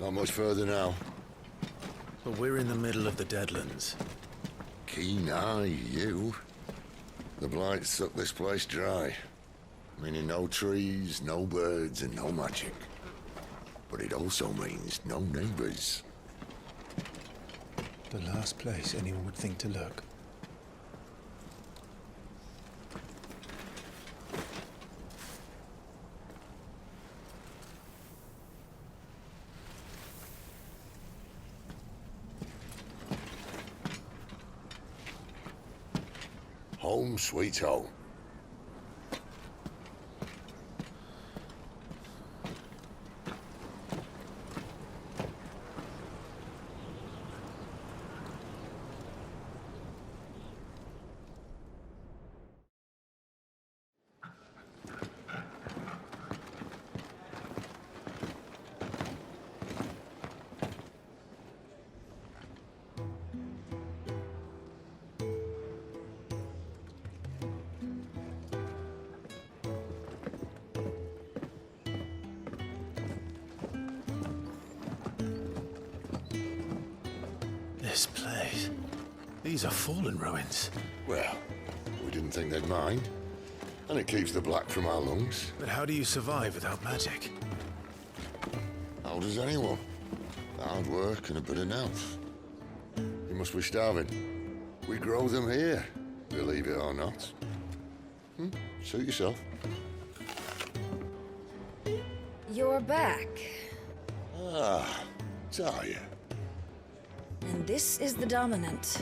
Not much further now. But we're in the middle of the Deadlands. Keen eye, you. The blight sucked this place dry. Meaning no trees, no birds, and no magic. But it also means no neighbors. The last place anyone would think to look. Home sweet home. This place. These are fallen ruins. Well, we didn't think they'd mind. And it keeps the black from our lungs. But how do you survive without magic? How does anyone? Hard work and a bit of nerve. You must be starving. We grow them here, believe it or not. Suit yourself. You're back. Ah, Talia. And this is the dominant.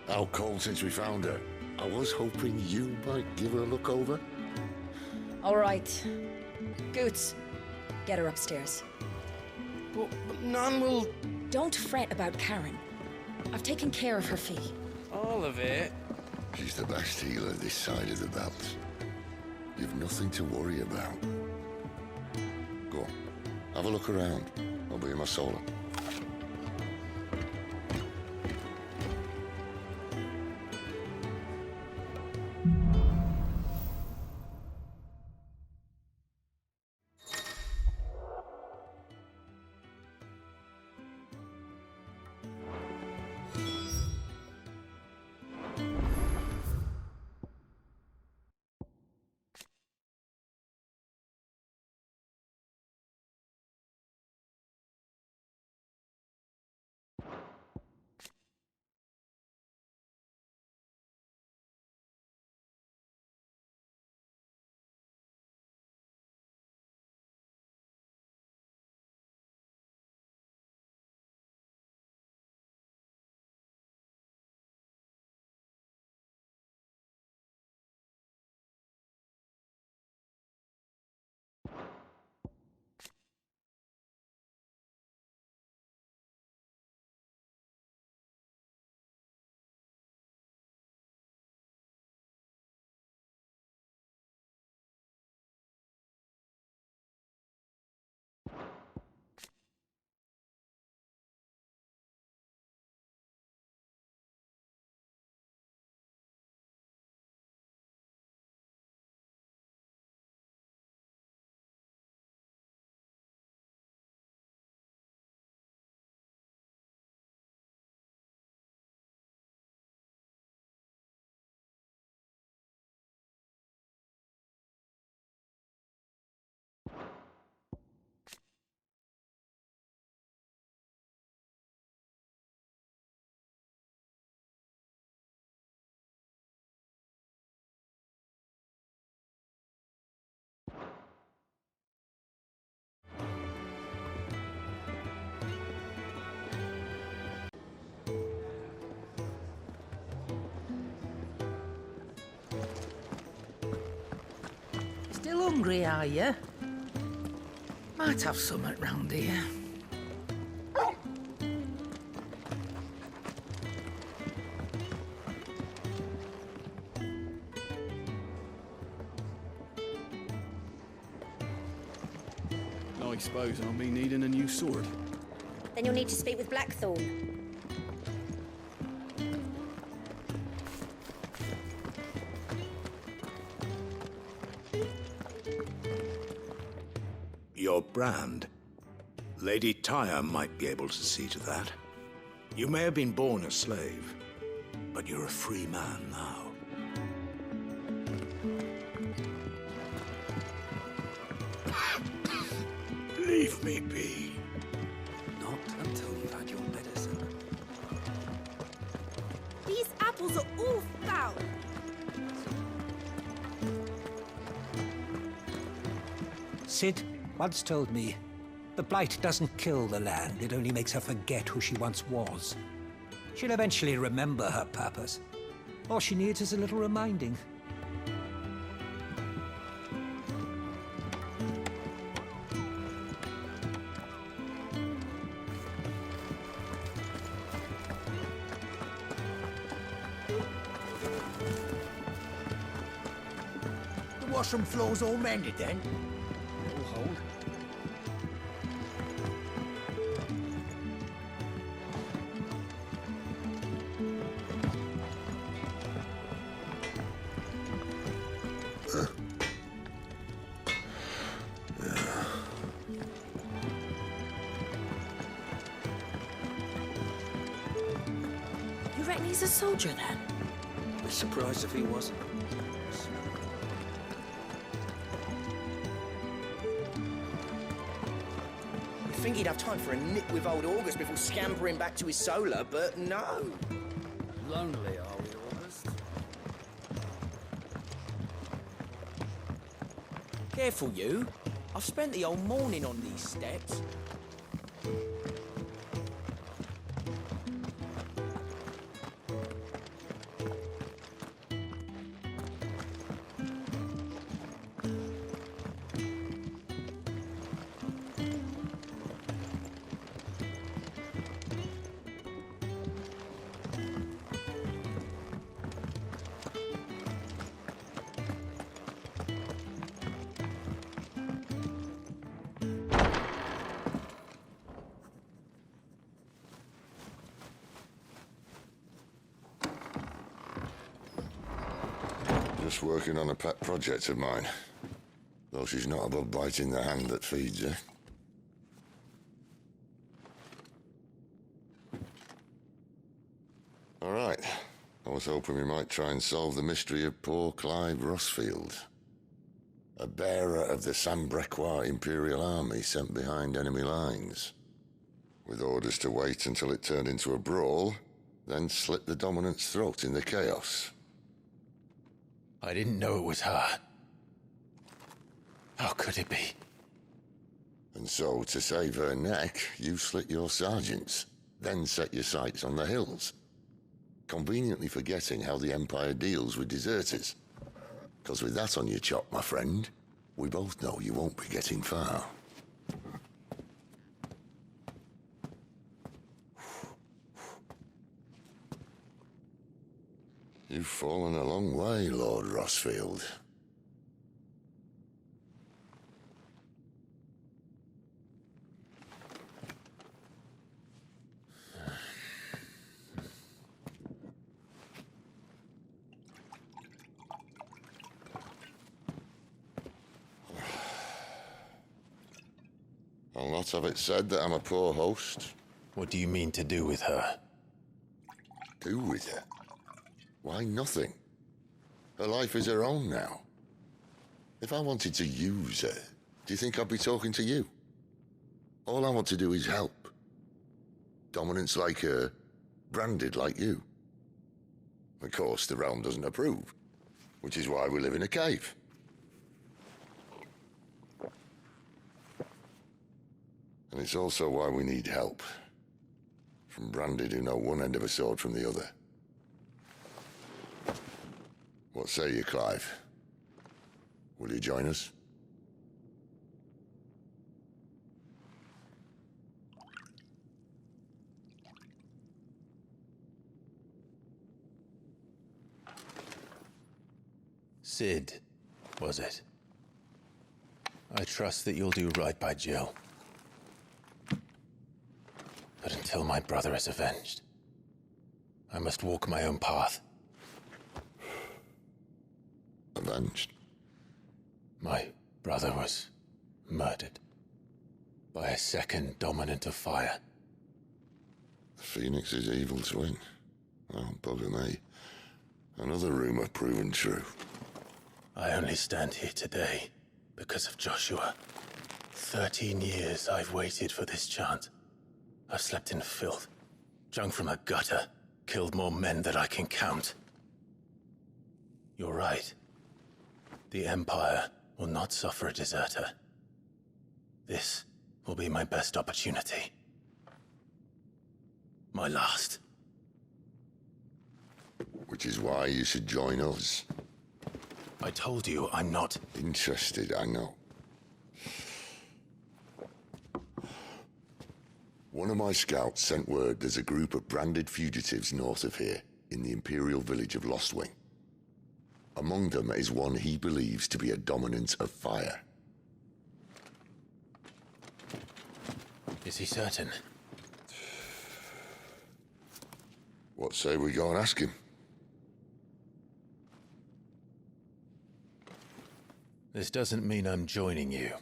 How cold since we found her. I was hoping you might give her a look over. All right. Goots, get her upstairs. But none will... Don't fret about Karen. I've taken care of her fee. All of it? She's the best healer this side of the belt. You've nothing to worry about. Go on, have a look around. I'll be in my solo. Still hungry, are you? Might have something round here. I suppose I'll be needing a new sword. Then you'll need to speak with Blackthorn. Your brand? Lady Tyre might be able to see to that. You may have been born a slave, but you're a free man now. Leave me be. Not until you've had your medicine. These apples are all foul. Sid once told me, the blight doesn't kill the land, it only makes her forget who she once was. She'll eventually remember her purpose. All she needs is a little reminding. The washroom floor's all mended then? It'll hold. You reckon he's a soldier then? Be surprised if he wasn't. You'd think he'd have time for a nip with old August before scampering back to his solar, but no. Lonely, are we, August? Careful, you. I've spent the whole morning on these steps. Just working on a pet project of mine. Though she's not above biting the hand that feeds her. All right. I was hoping we might try and solve the mystery of poor Clive Rossfield. A bearer of the Sambrequois Imperial Army sent behind enemy lines. With orders to wait until it turned into a brawl, then slit the dominant's throat in the chaos. I didn't know it was her. How could it be? And so, to save her neck, you slit your sergeants, then set your sights on the hills. Conveniently forgetting how the Empire deals with deserters. Because with that on your chop, my friend, we both know you won't be getting far. You've fallen a long way, Lord Rossfield. I'll not have it said that I'm a poor host. What do you mean to do with her? Do with her? Why, nothing. Her life is her own now. If I wanted to use her, do you think I'd be talking to you? All I want to do is help. Dominants like her, branded like you. Of course, the realm doesn't approve, which is why we live in a cave. And it's also why we need help. From branded who know one end of a sword from the other. What say you, Clive? Will you join us? Sid, was it? I trust that you'll do right by Jill. But until my brother is avenged, I must walk my own path. Avenged? My brother was murdered. by a second dominant of fire. The Phoenix's evil twin. Oh, bugger me. Another rumor proven true. I only stand here today because of Joshua. 13 years I've waited for this chance. I've slept in filth, drunk from a gutter, killed more men than I can count. You're right. The Empire will not suffer a deserter. This will be my best opportunity. My last. Which is why you should join us. I told you I'm not Interested, I know. One of my scouts sent word there's a group of branded fugitives north of here, in the Imperial village of Lostwing. Among them is one he believes to be a dominant of fire. Is he certain? What say we go and ask him? This doesn't mean I'm joining you.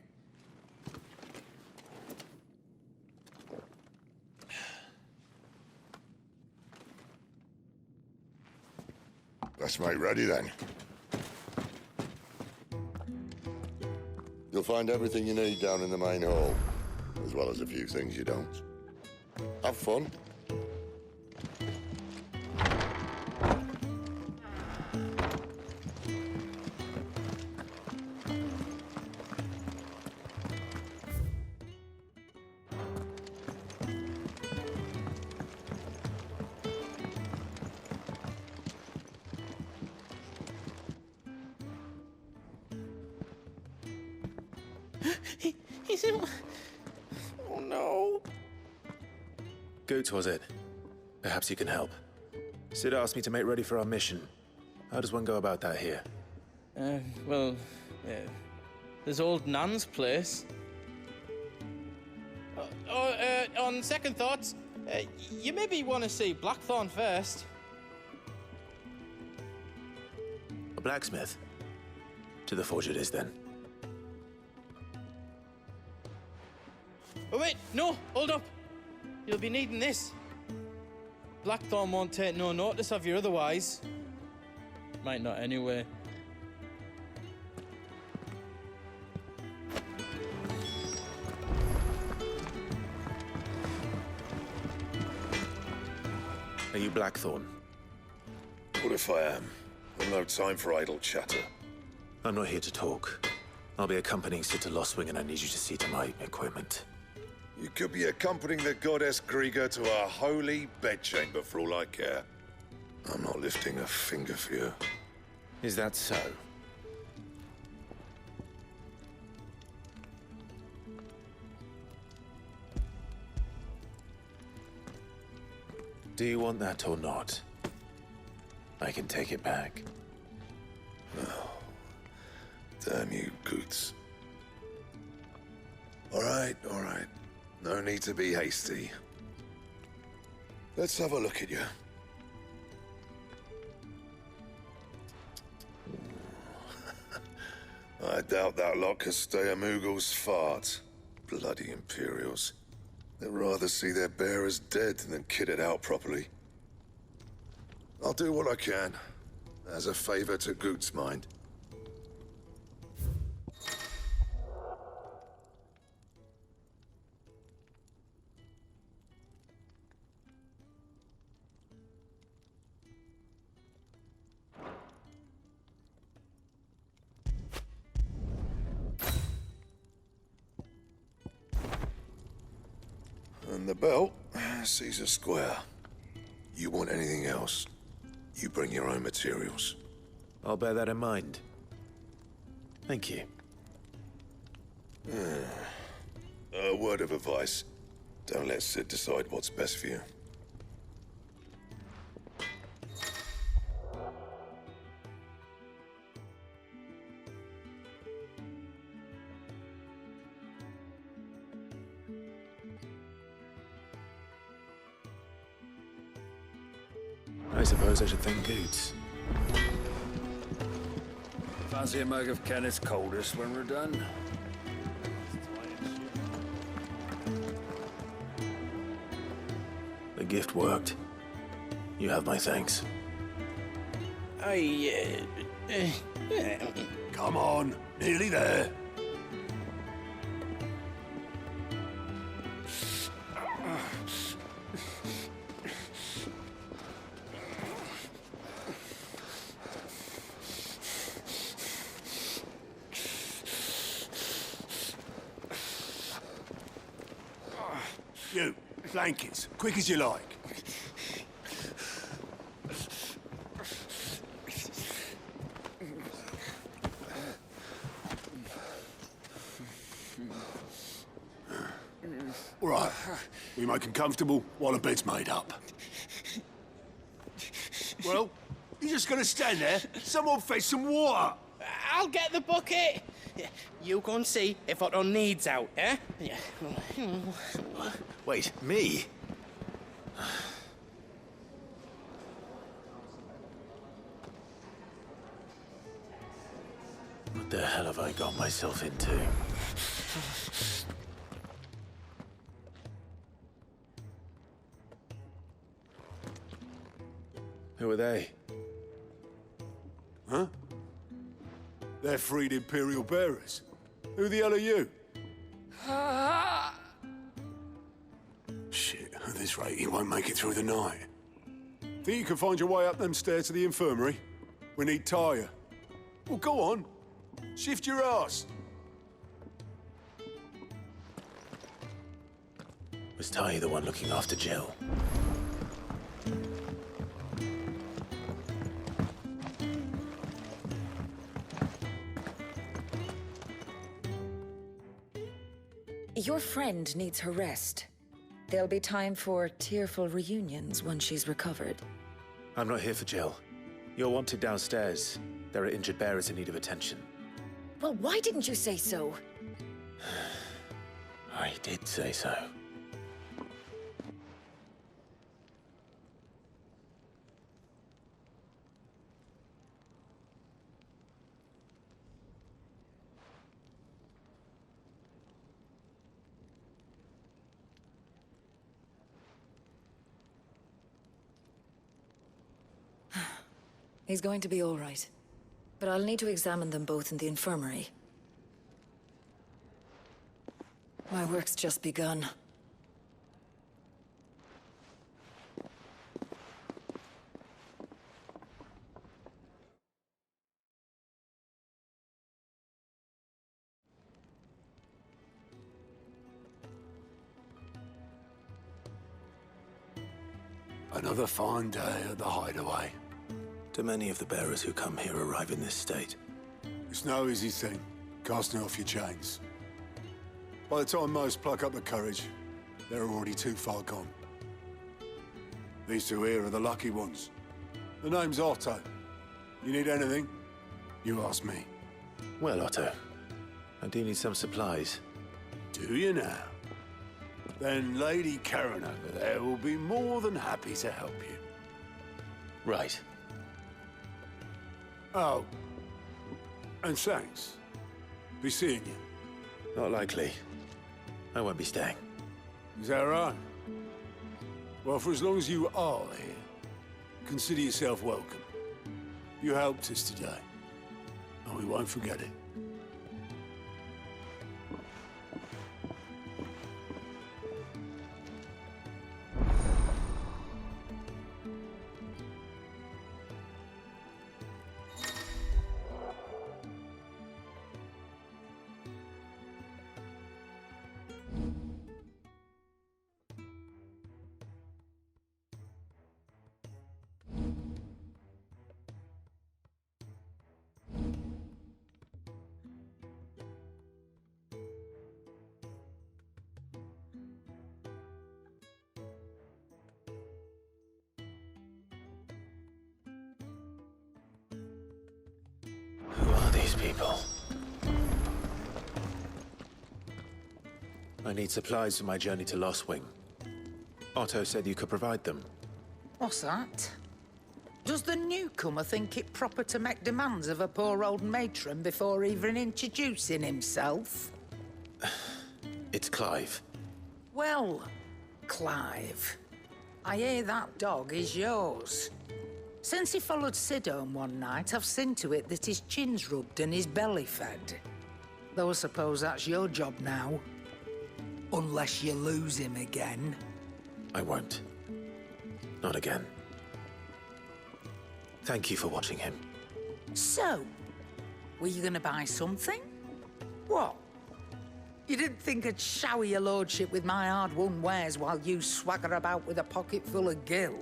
Let's make ready then. You'll find everything you need down in the main hall, as well as a few things you don't. Have fun. He's in... Oh, no. Goots, was it? Perhaps you can help. Sid asked me to make ready for our mission. How does one go about that here? There's old Nan's place. On second thoughts, you maybe want to see Blackthorn first. A blacksmith? To the forge it is, then. Oh, wait, no, hold up. You'll be needing this. Blackthorn won't take no notice of you otherwise. Might not anyway. Are you Blackthorn? What if I am? I've no time for idle chatter. I'm not here to talk. I'll be accompanying Sid to Lostwing, and I need you to see to my equipment. You could be accompanying the goddess Grieger to a holy bedchamber for all I care. I'm not lifting a finger for you. Is that so? Do you want that or not? I can take it back. Oh, damn you, Goots. All right, all right. No need to be hasty. Let's have a look at you. I doubt that lot could stay a Moogle's fart. Bloody Imperials. They'd rather see their bearers dead than kitted out properly. I'll do what I can, as a favor to Goot's mind. And the belt sees a square. You want anything else, you bring your own materials. I'll bear that in mind. Thank you. A word of advice. Don't let Sid decide what's best for you. I suppose I should thank Goots. Fancy a mug of Kenneth's coldest when we're done? The gift worked. You have my thanks. Come on, nearly there. You, blankets, quick as you like. All right, we make them comfortable while the bed's made up. Well, you're just gonna stand there? Someone fetch some water! I'll get the bucket! You go and see if Otto needs out, eh? Wait, me? What the hell have I got myself into? Who are they? Huh? They're freed Imperial bearers. Who the hell are you? Shit, at this rate, he won't make it through the night. Think you can find your way up them stairs to the infirmary? We need Tyre. Well, go on. Shift your ass. Was Ty the one looking after Jill? Your friend needs her rest. There'll be time for tearful reunions once she's recovered. I'm not here for Jill. You're wanted downstairs. There are injured bearers in need of attention. Well, why didn't you say so? I did say so. He's going to be all right. But I'll need to examine them both in the infirmary. My work's just begun. Another fine day at the hideaway. Do many of the bearers who come here arrive in this state? It's no easy thing, casting off your chains. By the time most pluck up the courage, they're already too far gone. These two here are the lucky ones. The name's Otto. You need anything, you ask me. Well, Otto, I do need some supplies. Do you now? Then Lady Karen over there will be more than happy to help you. Right. Oh, and thanks. Be seeing you. Not likely. I won't be staying. Is that right? Well, for as long as you are here, consider yourself welcome. You helped us today, and we won't forget it. Who are these people? I need supplies for my journey to Lost Wing. Otto said you could provide them. What's that? Does the newcomer think it proper to make demands of a poor old matron before even introducing himself? It's Clive. Well, Clive, I hear that dog is yours. Since he followed Sid home one night, I've seen to it that his chin's rubbed and his belly fed. Though I suppose that's your job now. Unless you lose him again. I won't. Not again. Thank you for watching him. So, were you gonna buy something? What? You didn't think I'd shower your lordship with my hard-won wares while you swagger about with a pocket full of gil?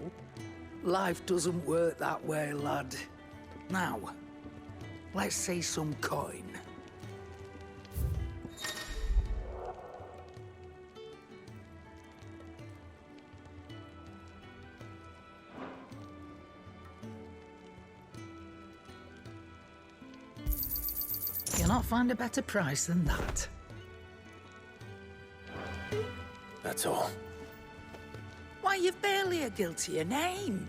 Life doesn't work that way, lad. Now, let's see some coin. You'll not find a better price than that. That's all. Why, you've barely a gil to your name.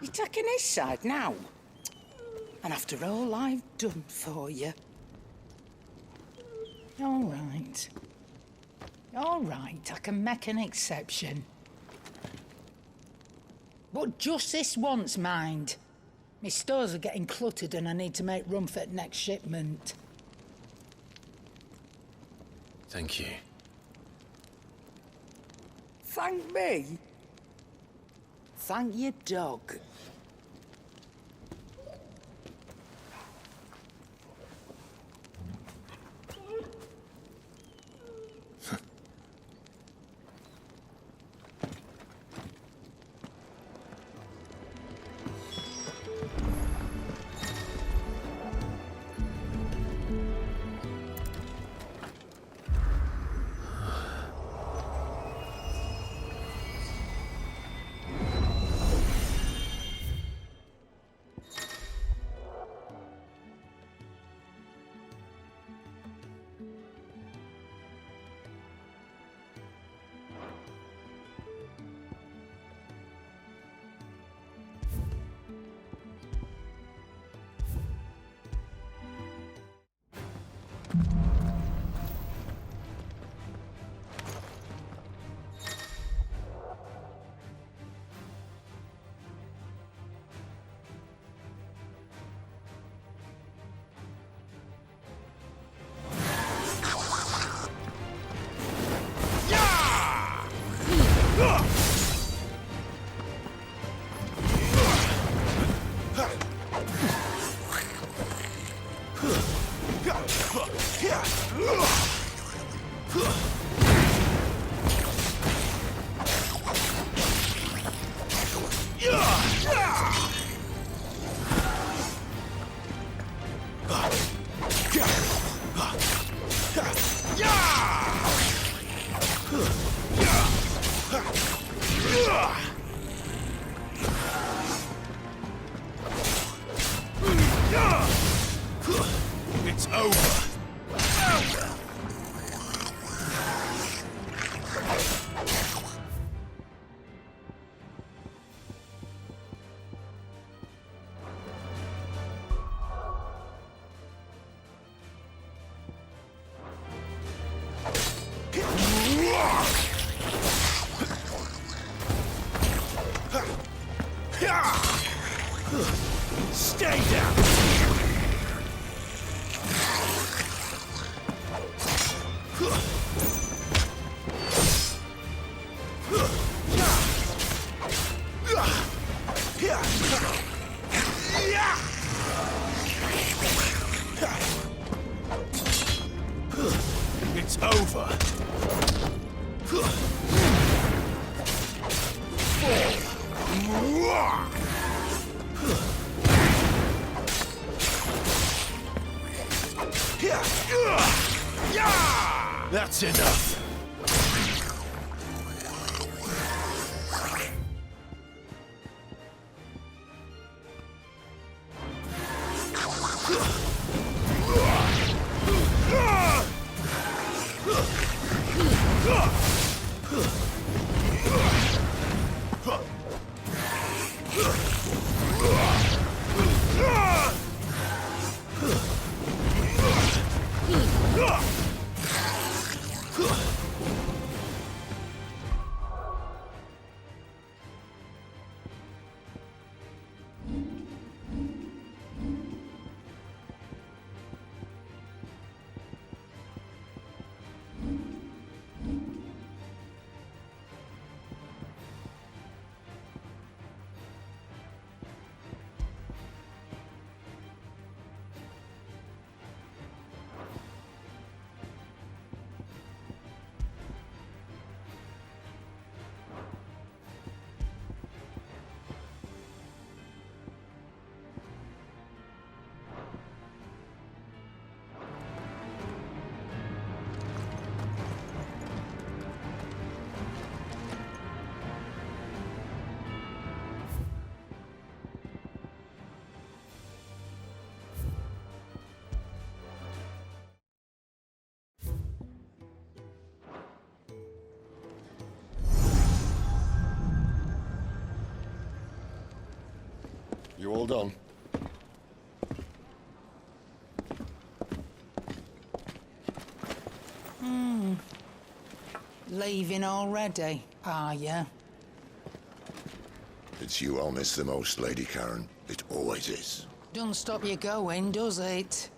You're taking his side now? And after all I've done for you. All right. All right, I can make an exception. But just this once, mind. My stores are getting cluttered and I need to make room for the next shipment. Thank you. Thank me? Thank your dog. It's over. Stay down. It's over. That's enough. You all done? Leaving already, are ya? It's you I'll miss the most, Lady Karen. It always is. Don't stop you going, does it?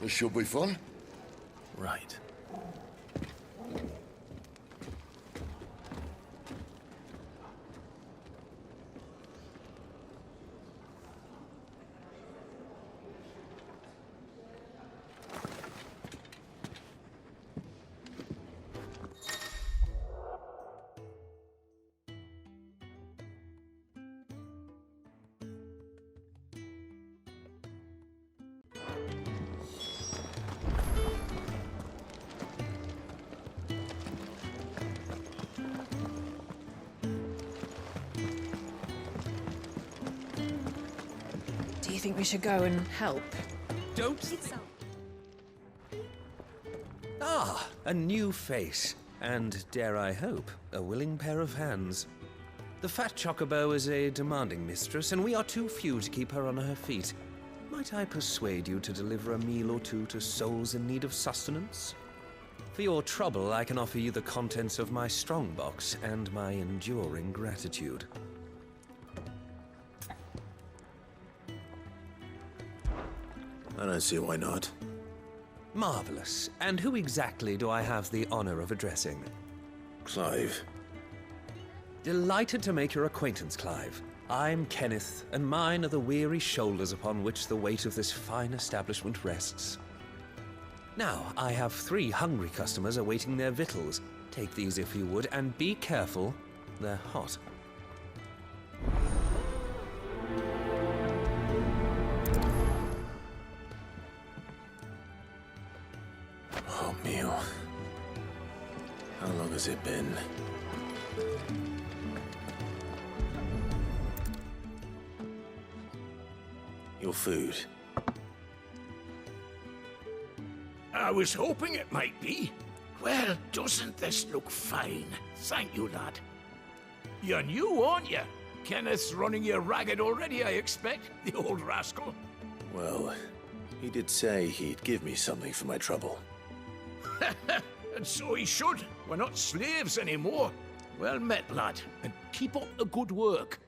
This should be fun. Right. Do you think we should go and help? Don't. Ah, a new face. And, dare I hope, a willing pair of hands. The fat chocobo is a demanding mistress, and we are too few to keep her on her feet. Might I persuade you to deliver a meal or two to souls in need of sustenance? For your trouble, I can offer you the contents of my strongbox and my enduring gratitude. I don't see why not. Marvelous. And who exactly do I have the honor of addressing? Clive. Delighted to make your acquaintance, Clive. I'm Kenneth, and mine are the weary shoulders upon which the weight of this fine establishment rests. Now, I have 3 hungry customers awaiting their victuals. Take these if you would, and be careful, they're hot. Oh, meal. How long has it been? Your food. I was hoping it might be. Well, doesn't this look fine? Thank you, lad. You're new, aren't you? Kenneth's running you ragged already, I expect, the old rascal. Well, he did say he'd give me something for my trouble. And so he should. We're not slaves anymore. Well met, lad, and keep up the good work.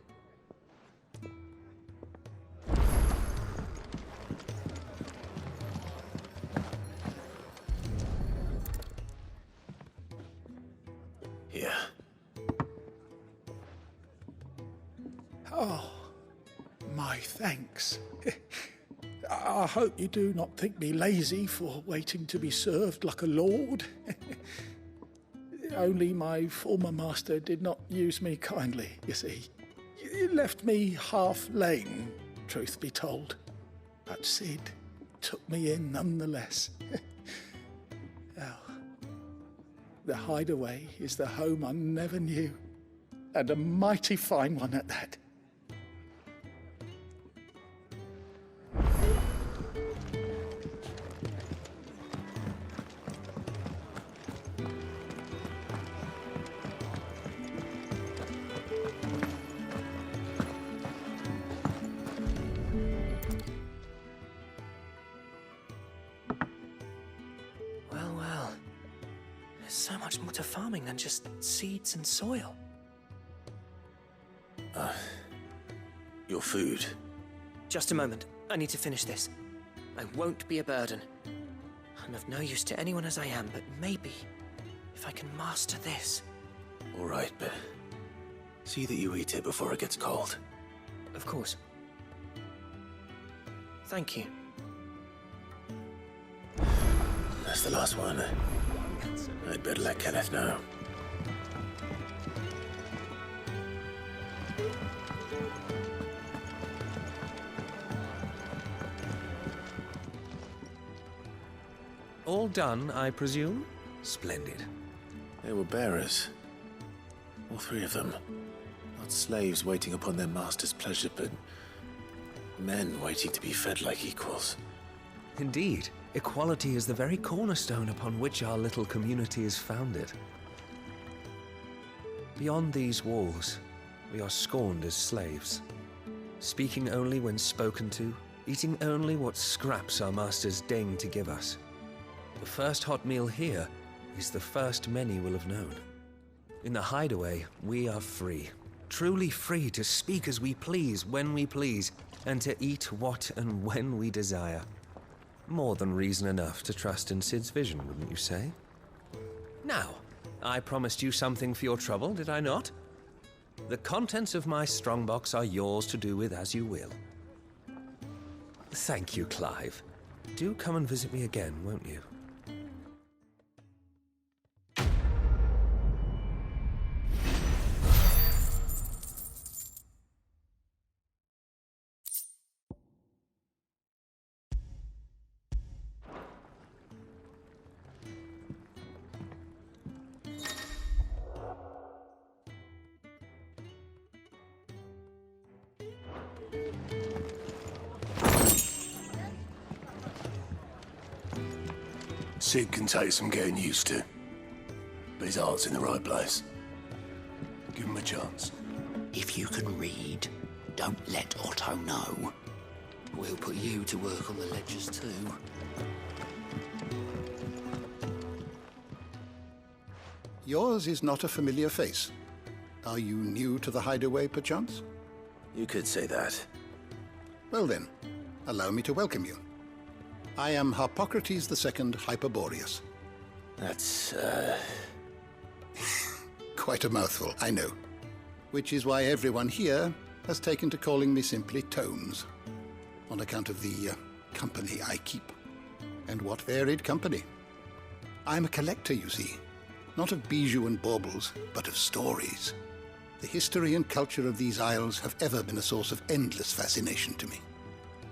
Here. Oh, my thanks. I hope you do not think me lazy for waiting to be served like a lord. Only my former master did not use me kindly, you see. He left me half lame, truth be told. But Sid took me in nonetheless. Well, the hideaway is the home I never knew, and a mighty fine one at that. So much more to farming than just seeds and soil. Your food. Just a moment. I need to finish this. I won't be a burden. I'm of no use to anyone as I am, but maybe if I can master this. All right, but see that you eat it before it gets cold. Of course. Thank you. That's the last one. I'd better let Kenneth know. All done, I presume? Splendid. They were bearers. All 3 of them. Not slaves waiting upon their master's pleasure, but men waiting to be fed like equals. Indeed. Equality is the very cornerstone upon which our little community is founded. Beyond these walls, we are scorned as slaves. speaking only when spoken to, eating only what scraps our masters deign to give us. The first hot meal here is the first many will have known. In the hideaway, we are free. Truly free to speak as we please, when we please, and to eat what and when we desire. More than reason enough to trust in Sid's vision, wouldn't you say? Now, I promised you something for your trouble, did I not? The contents of my strongbox are yours to do with as you will. Thank you, Clive. Do come and visit me again, won't you? Sid can take some getting used to. But his heart's in the right place. Give him a chance. If you can read, don't let Otto know. We'll put you to work on the ledgers too. Yours is not a familiar face. Are you new to the hideaway, perchance? You could say that. Well then, allow me to welcome you. I am Harpocrates II Hyperboreus. That's, Quite a mouthful, I know. Which is why everyone here has taken to calling me simply Tomes, on account of the company I keep. And what varied company. I'm a collector, you see. Not of bijou and baubles, but of stories. The history and culture of these isles have ever been a source of endless fascination to me.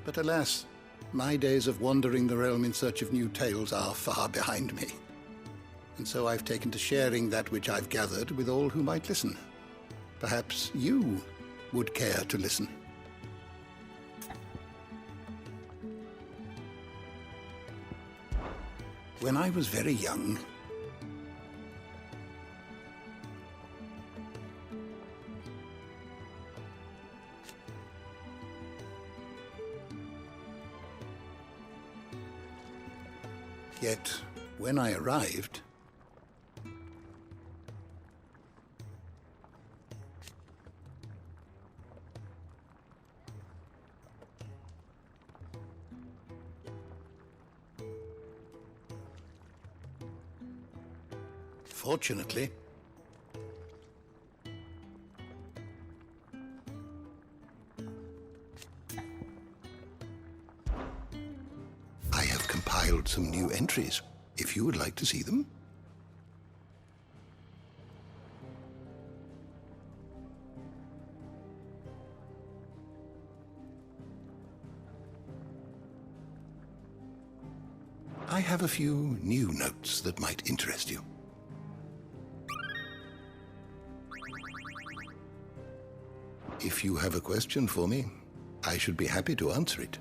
But alas, my days of wandering the realm in search of new tales are far behind me. And so I've taken to sharing that which I've gathered with all who might listen. Perhaps you would care to listen. When I was very young, yet when I arrived, fortunately, I have compiled some new entries, if you would like to see them. I have a few new notes that might interest you. If you have a question for me, I should be happy to answer it.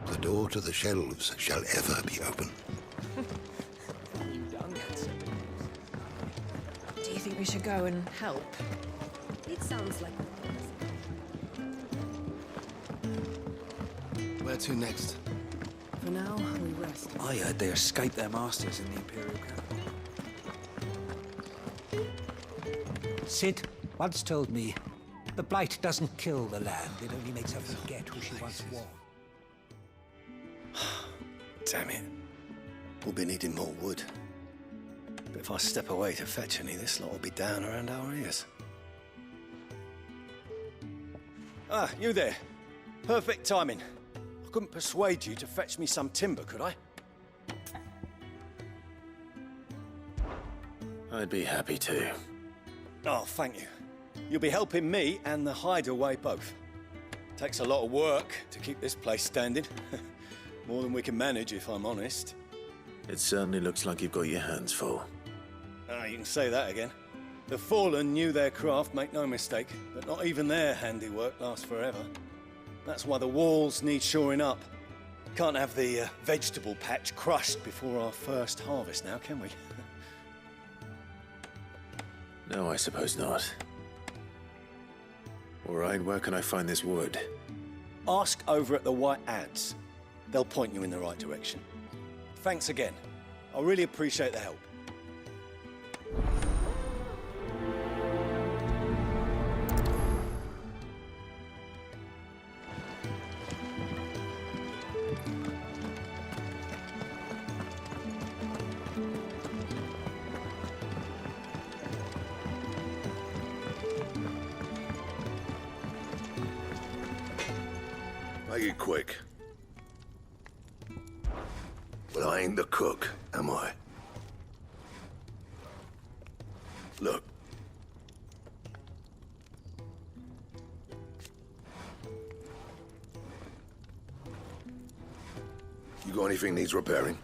The door to the shelves shall ever be open. Do you think we should go and help? It sounds like... Where to next? For now, we rest. I heard they escaped their masters in the Imperial camp. Sid once told me, the Blight doesn't kill the land, it only makes her forget who she once was. Damn it. We'll be needing more wood. But if I step away to fetch any, this lot will be down around our ears. Ah, you there. Perfect timing. I couldn't persuade you to fetch me some timber, could I? I'd be happy to. Oh, thank you. You'll be helping me and the hideaway both. Takes a lot of work to keep this place standing. More than we can manage, if I'm honest. It certainly looks like you've got your hands full. Ah, you can say that again. The Fallen knew their craft, make no mistake, but not even their handiwork lasts forever. That's why the walls need shoring up. Can't have the vegetable patch crushed before our first harvest now, can we? No, I suppose not. All right, where can I find this wood? Ask over at the White Ads. They'll point you in the right direction. Thanks again. I really appreciate the help. Make it quick. But I ain't the cook, am I? Look. You got anything needs repairing?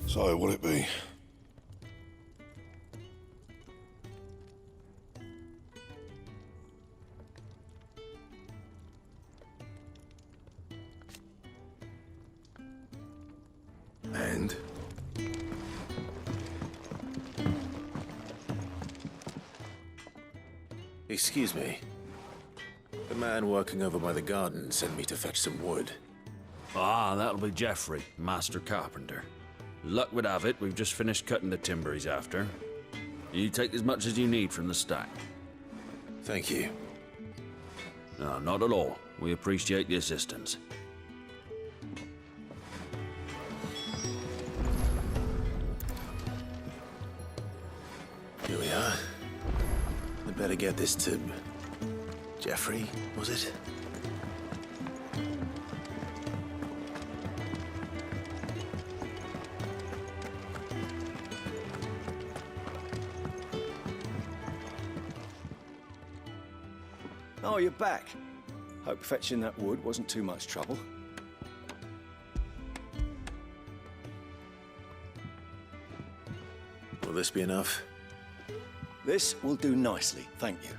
So, what'll it be? And? Excuse me. The man working over by the garden sent me to fetch some wood. Ah, that'll be Geoffrey, master carpenter. Luck would have it, we've just finished cutting the timber he's after. You take as much as you need from the stack. Thank you. No, not at all. We appreciate the assistance. Here we are. I'd better get this to... Geoffrey, was it? Oh, you're back. Hope fetching that wood wasn't too much trouble. Will this be enough? This will do nicely, thank you.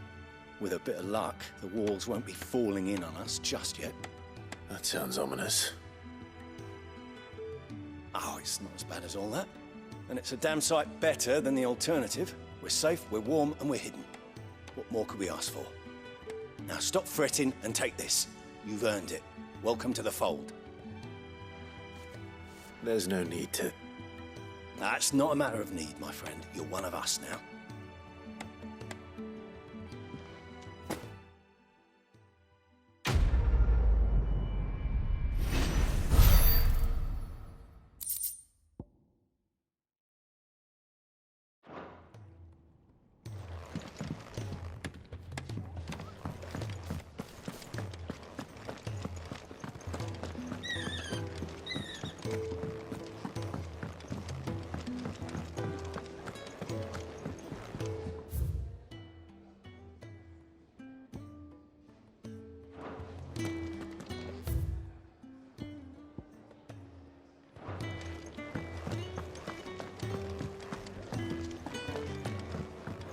With a bit of luck, the walls won't be falling in on us just yet. That sounds ominous. Oh, it's not as bad as all that. And it's a damn sight better than the alternative. We're safe, we're warm, and we're hidden. What more could we ask for? Now stop fretting and take this. You've earned it. Welcome to the fold. There's no need to... That's not a matter of need, my friend. You're one of us now.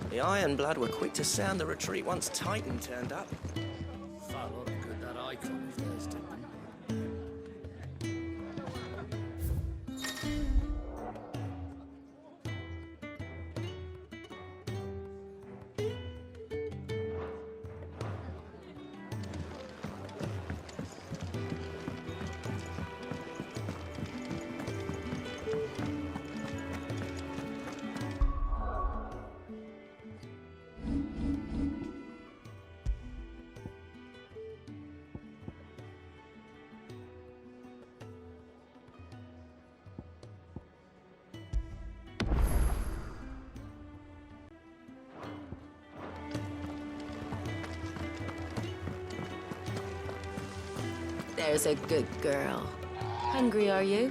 The Ironblood were quick to sound the retreat once Titan turned up. Far lot of good that icon of theirs did them. There's a good girl. Hungry, are you?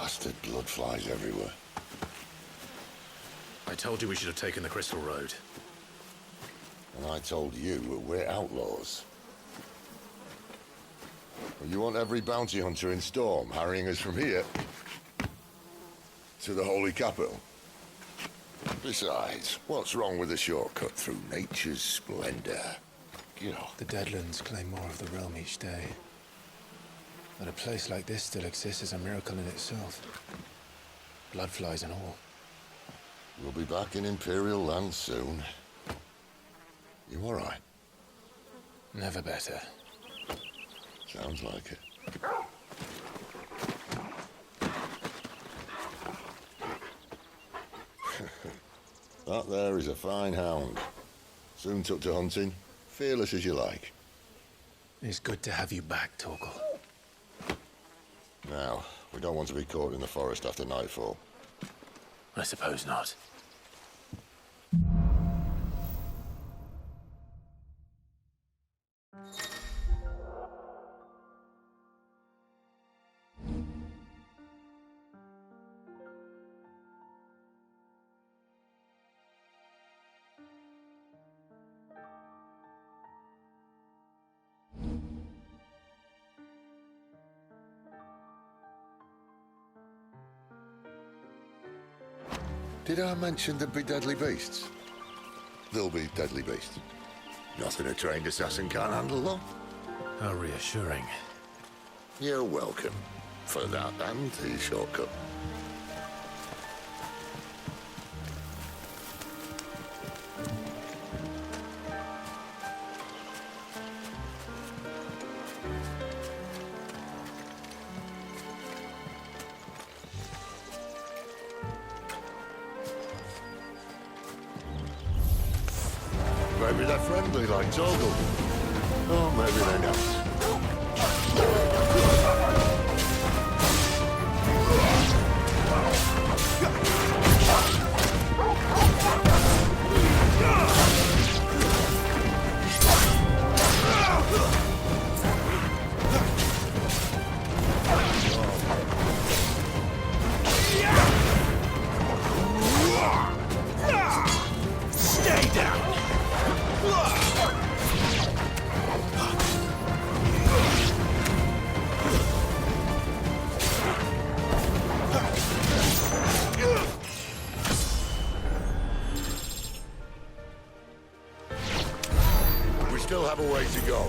Bastard blood flies everywhere. I told you we should have taken the Crystal Road. And I told you we're outlaws. Well, you want every bounty hunter in Storm harrying us from here to the Holy Capital? Besides, what's wrong with a shortcut through nature's splendor? You know. The Deadlands claim more of the realm each day. That a place like this still exists is a miracle in itself. Bloodflies and all. We'll be back in Imperial land soon. You all right? Never better. Sounds like it. That there is a fine hound. Soon took to hunting. Fearless as you like. It's good to have you back, Torgal. Now, we don't want to be caught in the forest after nightfall. I suppose not. Did I mention there'd be deadly beasts? There'll be deadly beasts. Nothing a trained assassin can't handle, though. How reassuring. You're welcome. For that and the shortcut. Maybe they're friendly like Torgal. Or maybe they're not. Stay down! We still have a way to go.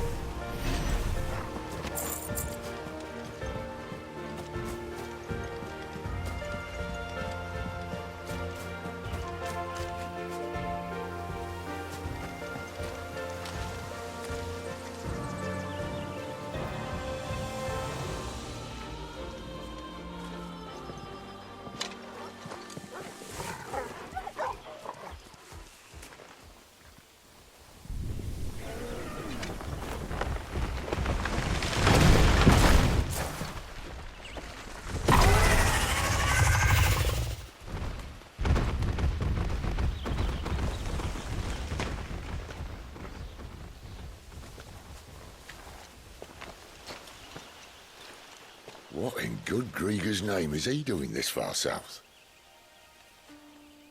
What in good Grieger's name is he doing this far south?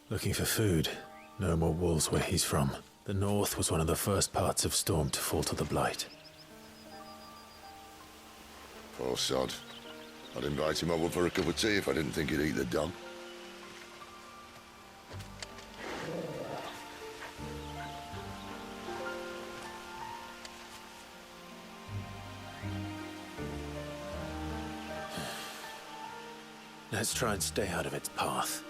Looking for food. No more wolves where he's from. The north was one of the first parts of Storm to fall to the Blight. Poor sod. I'd invite him over for a cup of tea if I didn't think he'd eat the dog. Let's try and stay out of its path.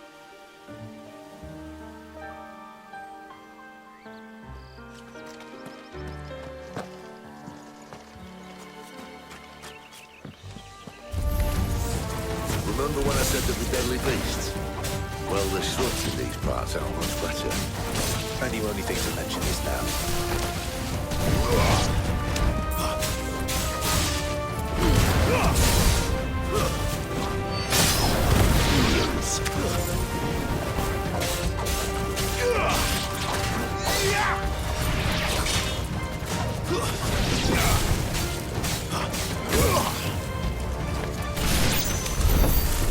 Remember when I said there'd be deadly beasts? Well, the sluts in these parts are much better. And you only think to mention this now.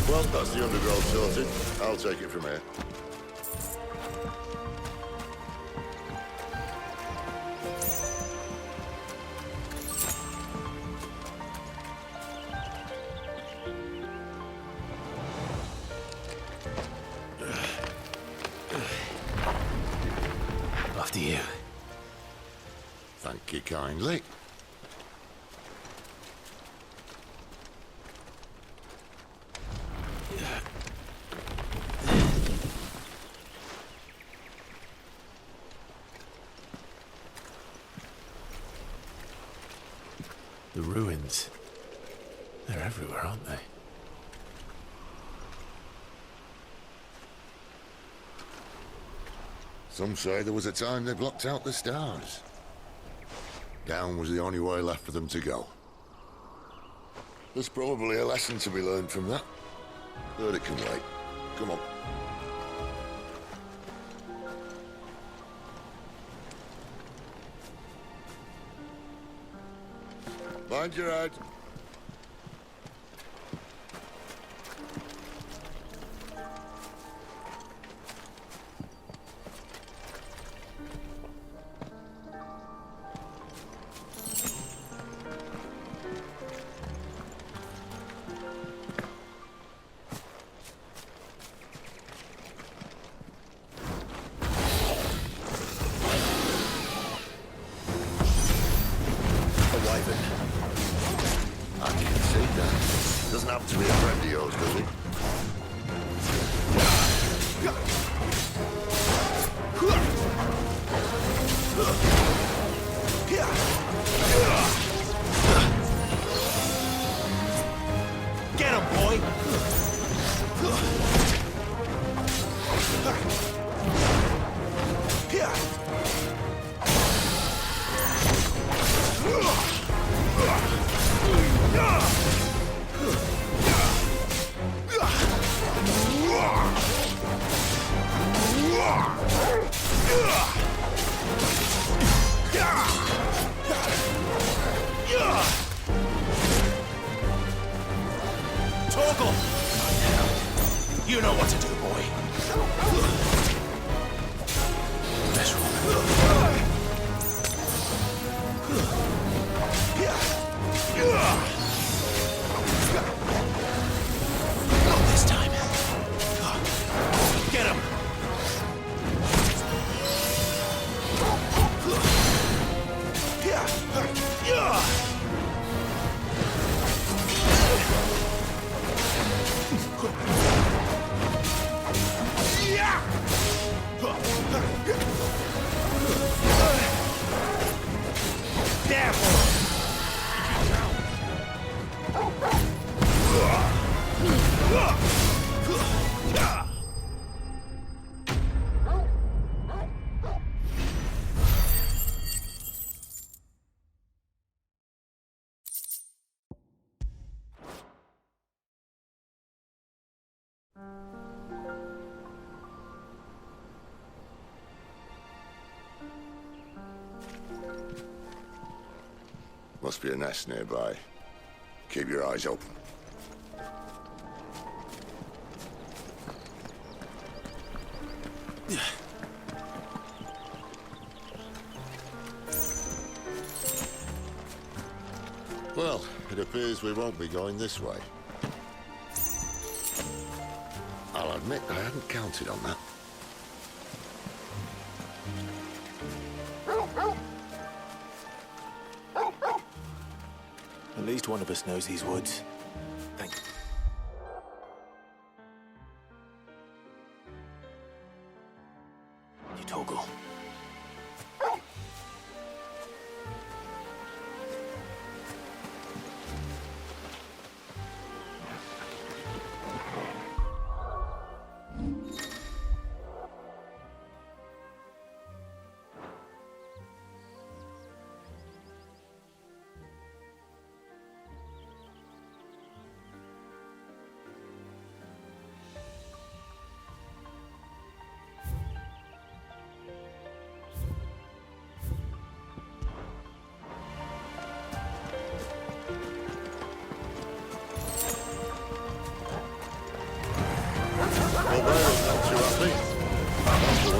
Well That's the undergrowth sorted. I'll take it from here. After you. Thank you kindly. The ruins. They're everywhere, aren't they? Some say there was a time they blocked out the stars. Down was the only way left for them to go. There's probably a lesson to be learned from that. But it can wait. Come on. Mind your head. Doesn't have to be a friend of yours, does he? Get him, boy! Torgal! You know what to do, boy. Let's roll. Not this time. Get him! Must be a nest nearby. Keep your eyes open. Well, it appears we won't be going this way. I'll admit I hadn't counted on that. At least one of us knows these woods. Thank you. Torgal.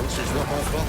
else, it's not my fault.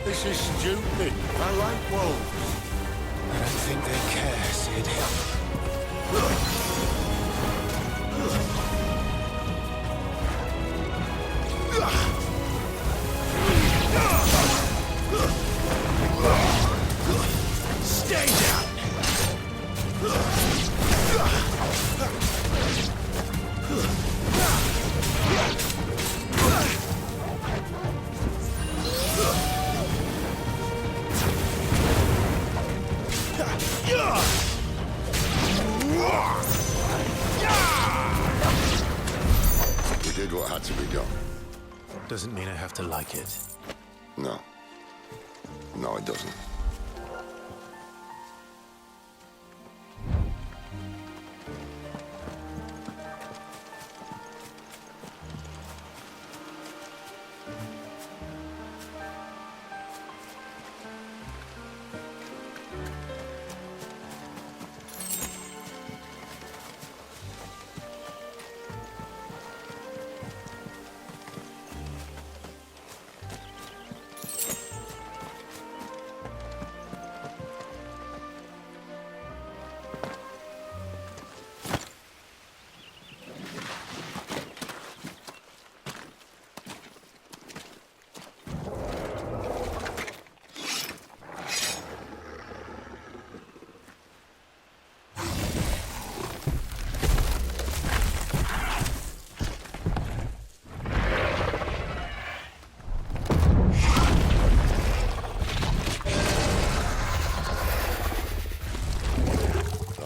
This is stupid. I like wolves. I don't think they care, Sid. Stay down! We did what had to be done. Doesn't mean I have to like it. No. No, it doesn't.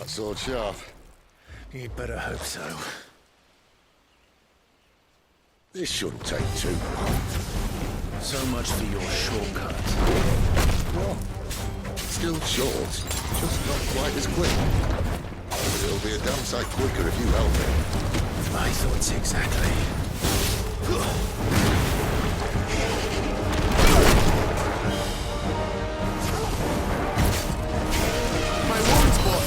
Sword sharp. You'd better hope so. This shouldn't take too long. So much for your shortcut. What? Still short, just not quite as quick. But it'll be a damn sight quicker if you help me. My thoughts exactly. My wounds, boy!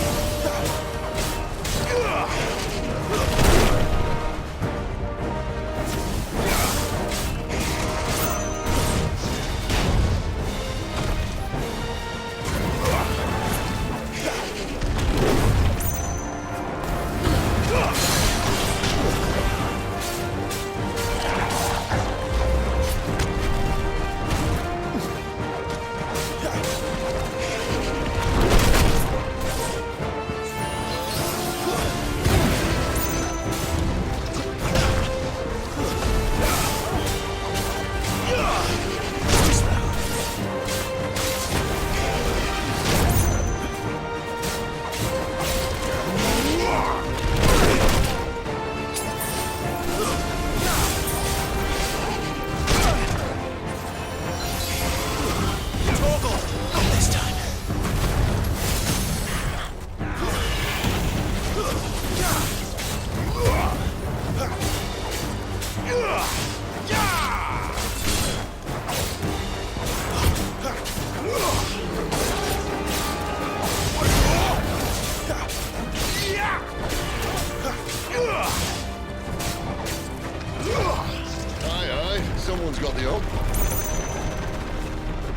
Someone's got the up.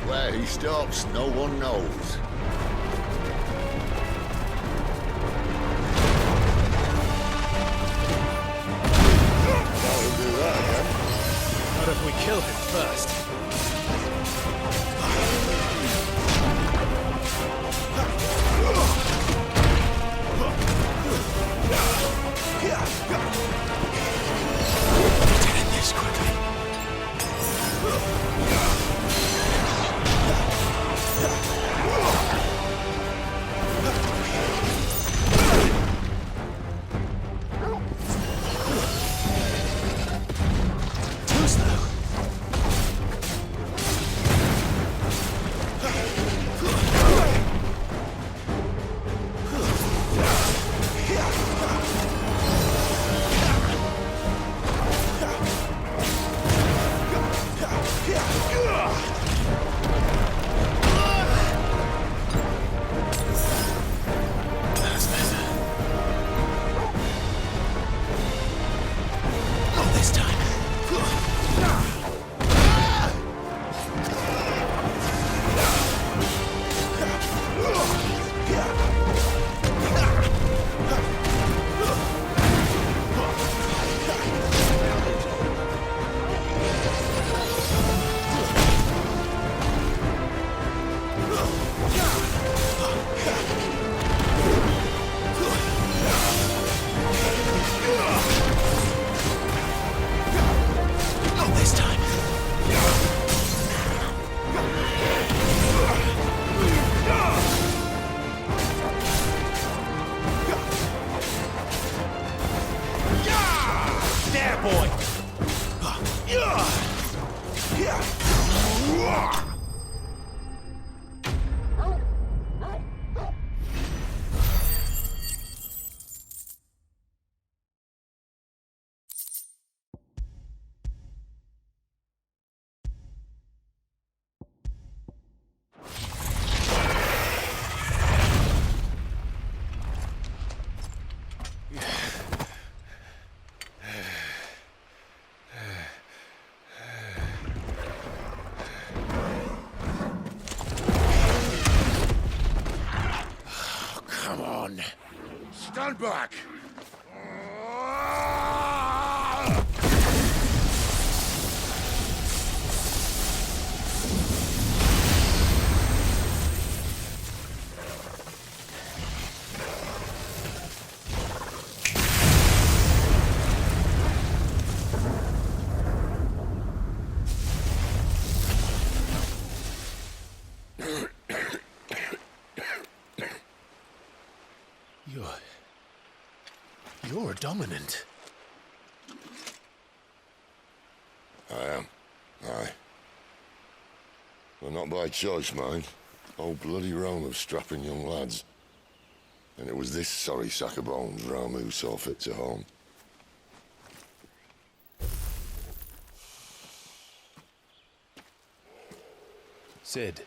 Where he stops, no one knows. That'll do that again. What if we kill him first? This quickly. Stand back! You're dominant. I am. Aye. Well, not by choice, mind. Whole bloody realm of strapping young lads. And it was this sorry sack of bones Ramu saw fit to home. Sid,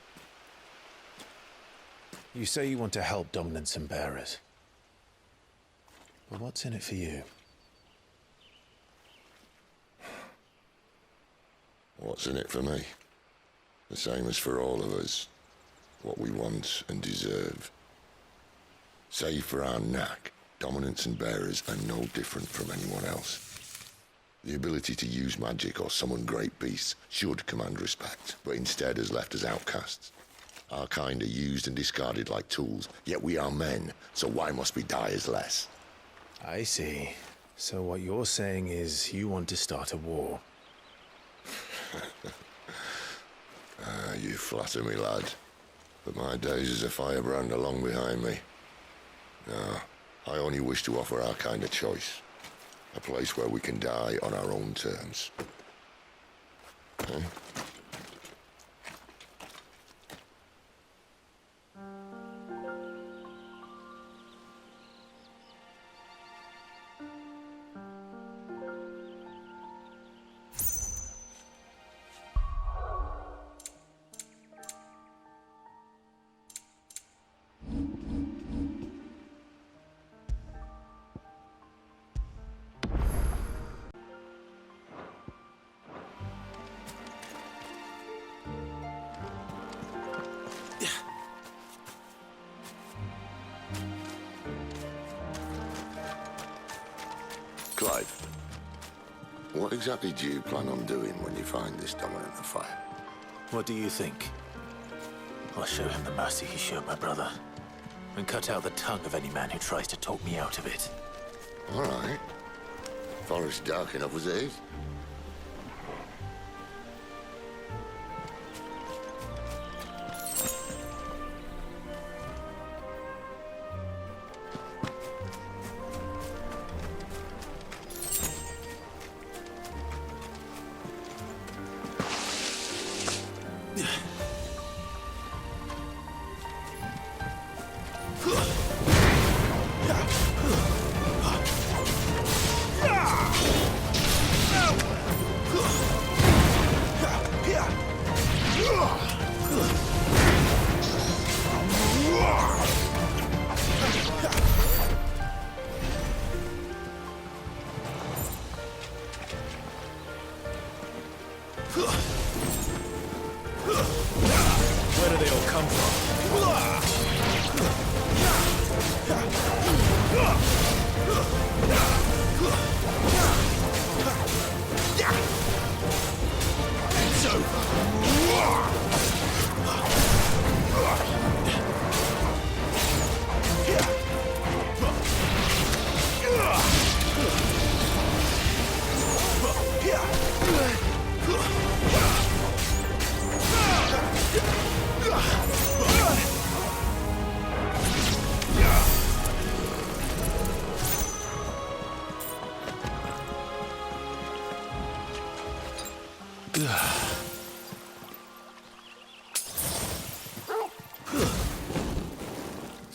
you say you want to help dominants and bearers. But what's in it for you? What's in it for me? The same as for all of us. What we want and deserve. Save for our knack, dominants and bearers are no different from anyone else. The ability to use magic or summon great beasts should command respect, but instead has left us outcasts. Our kind are used and discarded like tools, yet we are men, so why must we die as less? I see. So what you're saying is you want to start a war. You flatter me, lad. But my days as a firebrand are long behind me. No, I only wish to offer our kind a choice. A place where we can die on our own terms. Huh? Clive, what exactly do you plan on doing when you find this dominant of fire? What do you think? I'll show him the mercy he showed my brother, and cut out the tongue of any man who tries to talk me out of it. All right. Forest dark enough as it is. Where do they all come from? It's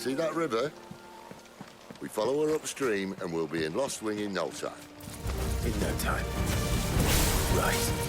See that river? We follow her upstream and we'll be in Lost Wing in no time. In no time. Right.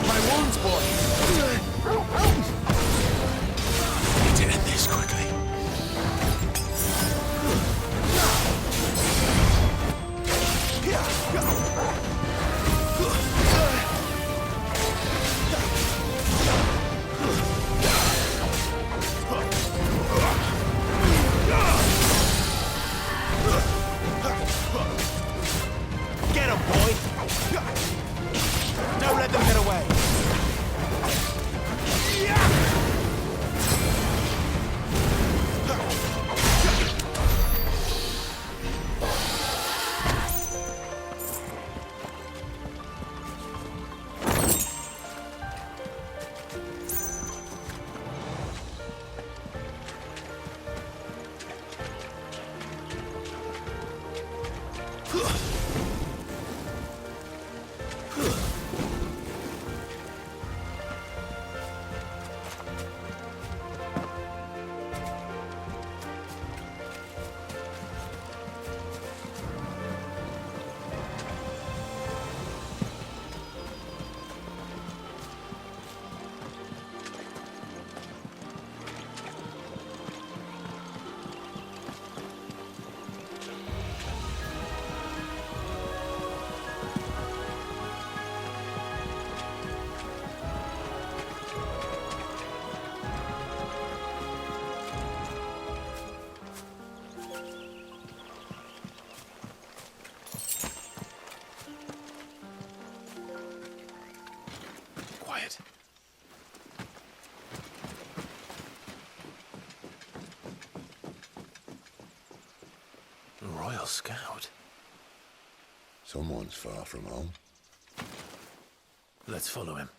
My wounds, boy! Need to end this quickly. Get him, boy! Don't let them get away! Quiet. A Royal Scout. Someone's far from home. Let's follow him.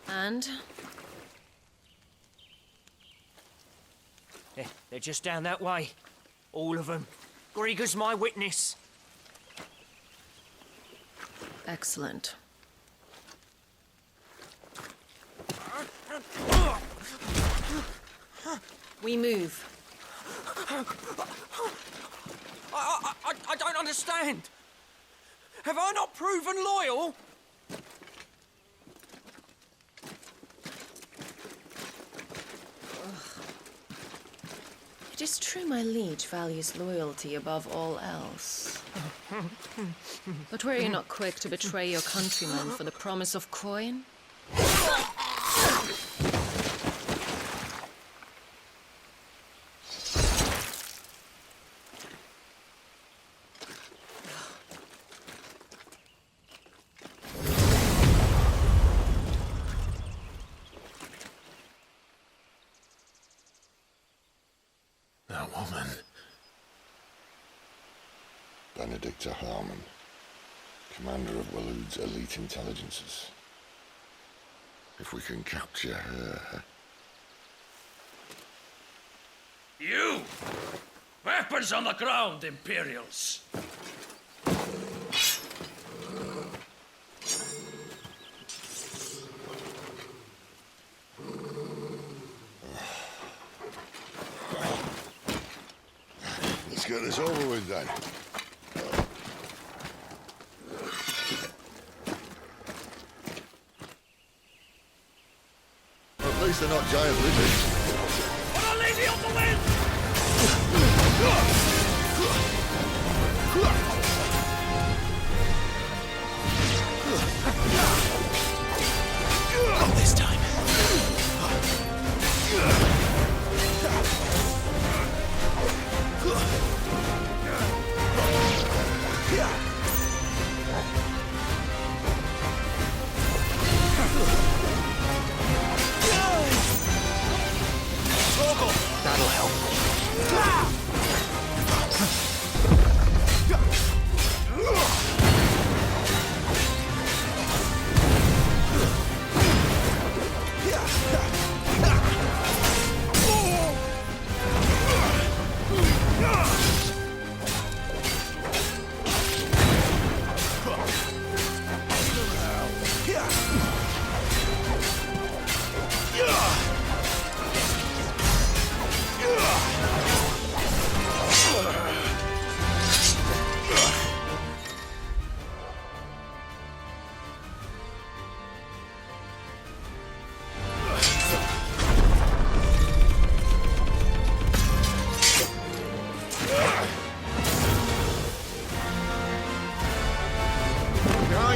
And? They're just down that way. All of them. Grieger's my witness. Excellent. We move. I don't understand. Have I not proven loyal? It is true my liege values loyalty above all else. But were you not quick to betray your countrymen for the promise of coin? That woman. Benedicta Harmon, commander of Waloed's elite intelligences. If we can capture her... You! Weapons on the ground, Imperials! Let's get this over with then. At least they're not giant lizards. Put a lady on the wind! Not this time. That'll help.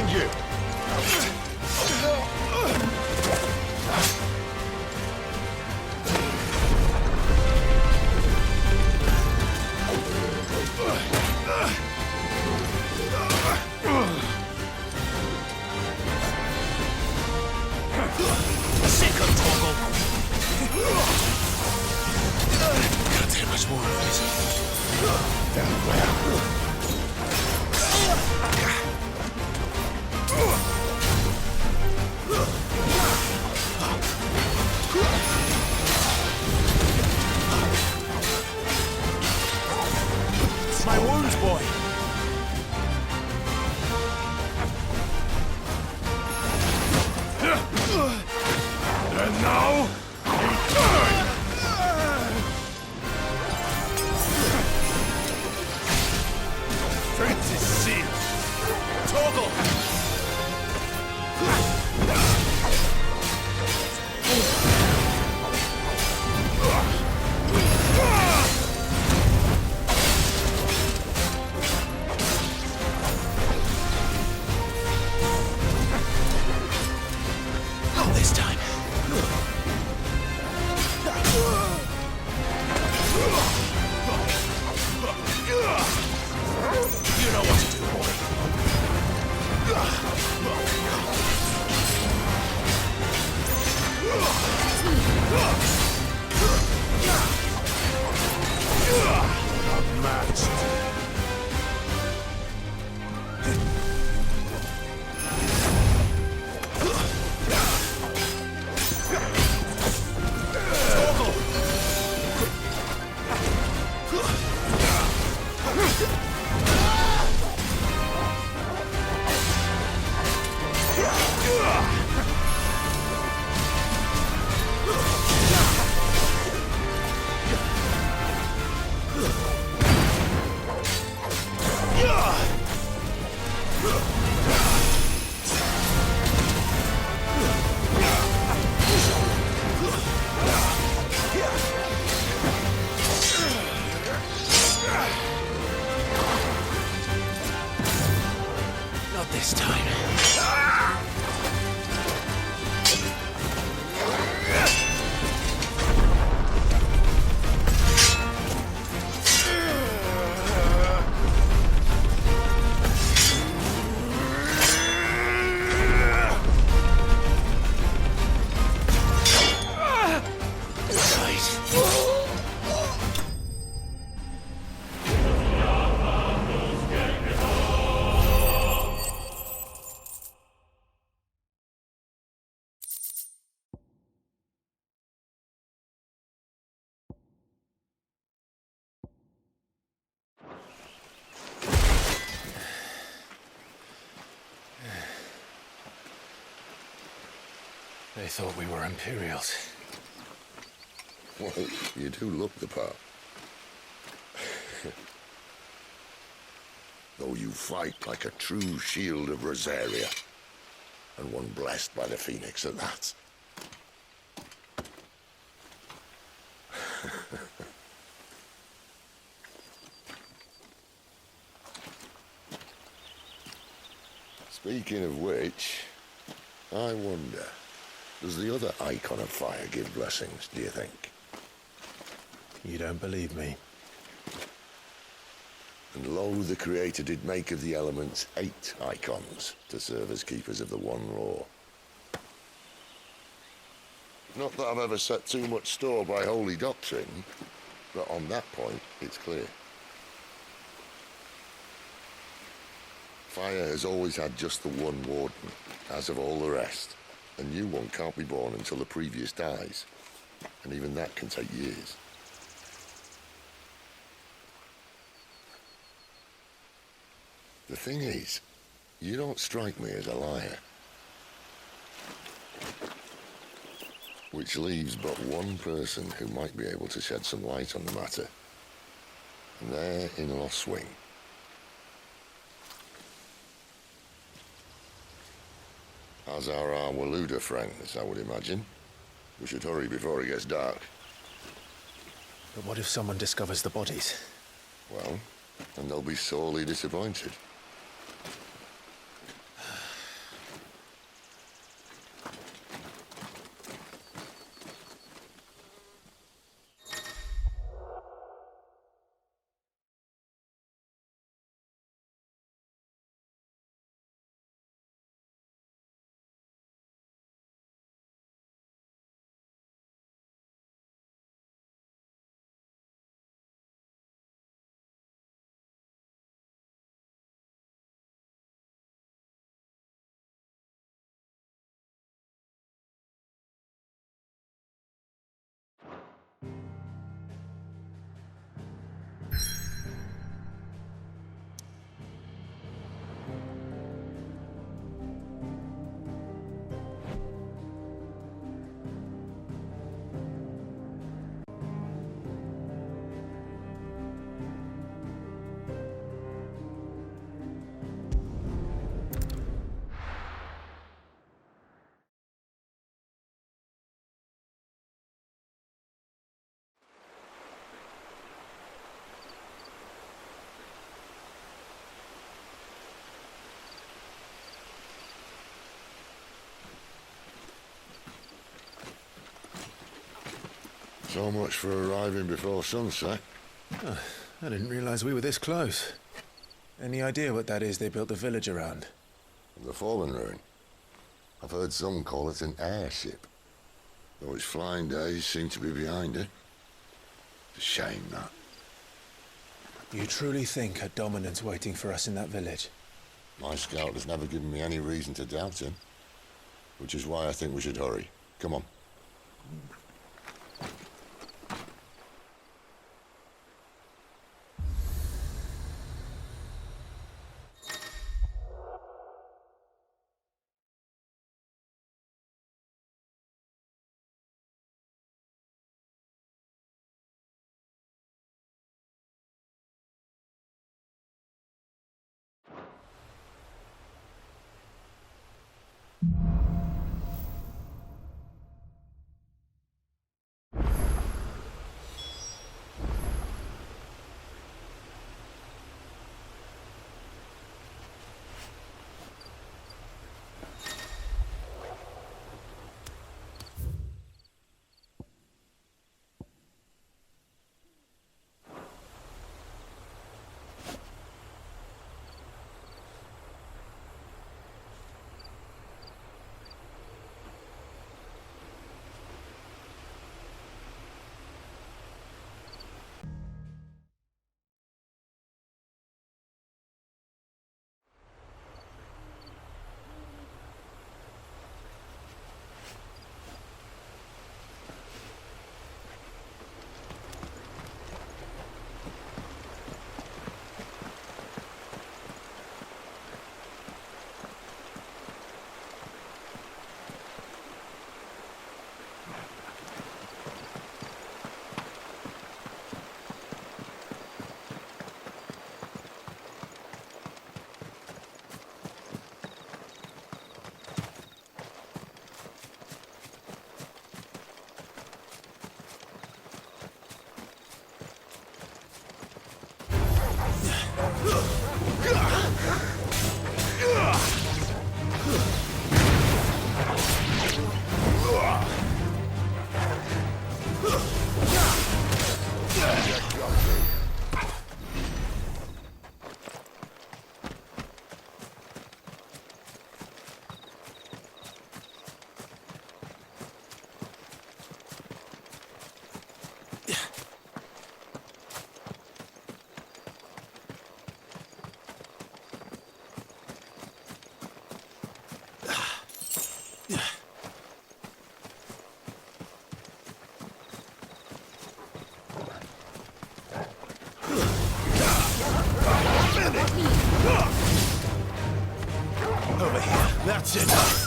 found you! Can't take much more of this. It's my wounds, boy. And now, return! Fate is sealed. Toggle! Not this time. You know what to do, boy. Unmatched. Not this time. They thought we were Imperials. Well, you do look the part. Though you fight like a true shield of Rosaria, and one blessed by the Phoenix at that. Speaking of which, I wonder, does the other icon of fire give blessings, do you think? You don't believe me? And lo, the Creator did make of the elements 8 icons to serve as keepers of the one law. Not that I've ever set too much store by holy doctrine, but on that point, it's clear. Fire has always had just the one warden, as of all the rest. A new one can't be born until the previous dies, and even that can take years. The thing is, you don't strike me as a liar. Which leaves but one person who might be able to shed some light on the matter. And they're in Lost Wing. As are our Waluda friends, I would imagine. We should hurry before it gets dark. But what if someone discovers the bodies? Well, and they'll be sorely disappointed. So much for arriving before sunset. Oh, I didn't realize we were this close. Any idea what that is they built the village around? The fallen ruin. I've heard some call it an airship. Though its flying days seem to be behind it. It's a shame, that. You truly think a dominant's waiting for us in that village? My scout has never given me any reason to doubt him. Which is why I think we should hurry. Come on. Over here. That's enough.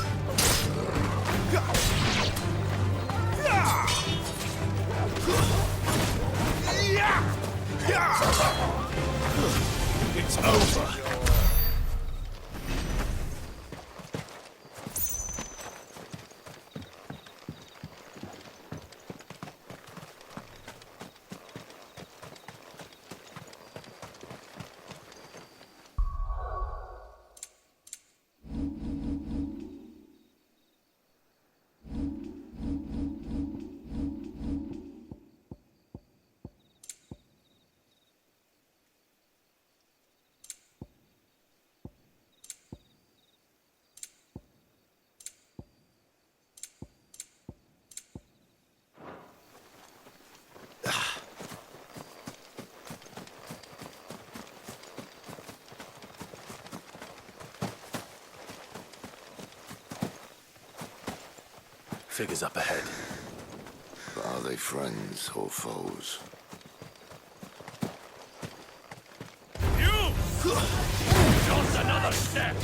It's over. Figures up ahead. But are they friends or foes? You! Just another step!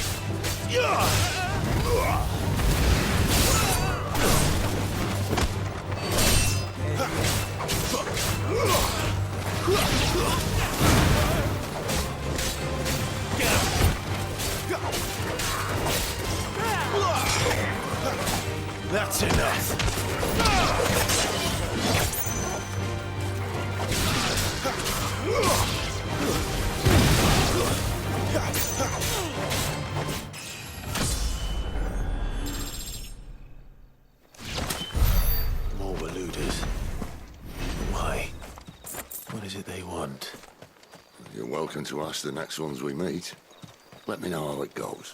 That's enough. More Waluders. welcome to ask the next ones we meet. Let me know how it goes.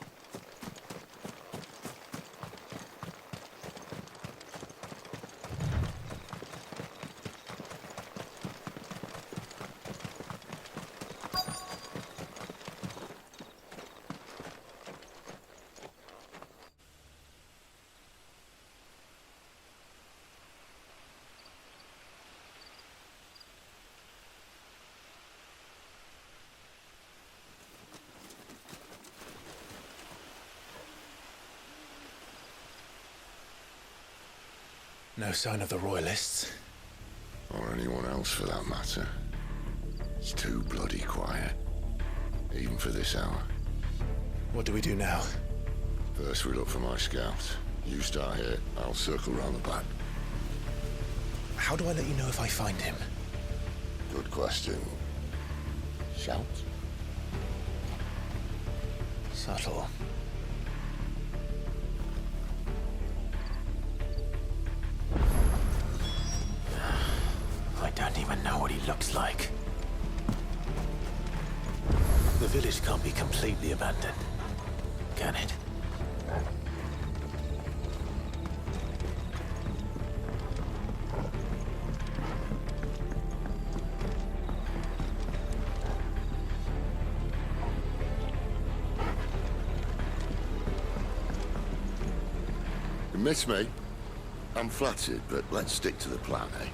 No sign of the Royalists. Or anyone else for that matter. It's too bloody quiet. Even for this hour. What do we do now? First we look for my scouts. You start here, I'll circle round the back. How do I let you know if I find him? Good question. Shout? Subtle. I don't even know what he looks like. The village can't be completely abandoned, can it? You miss me? I'm flattered, but let's stick to the plan, eh?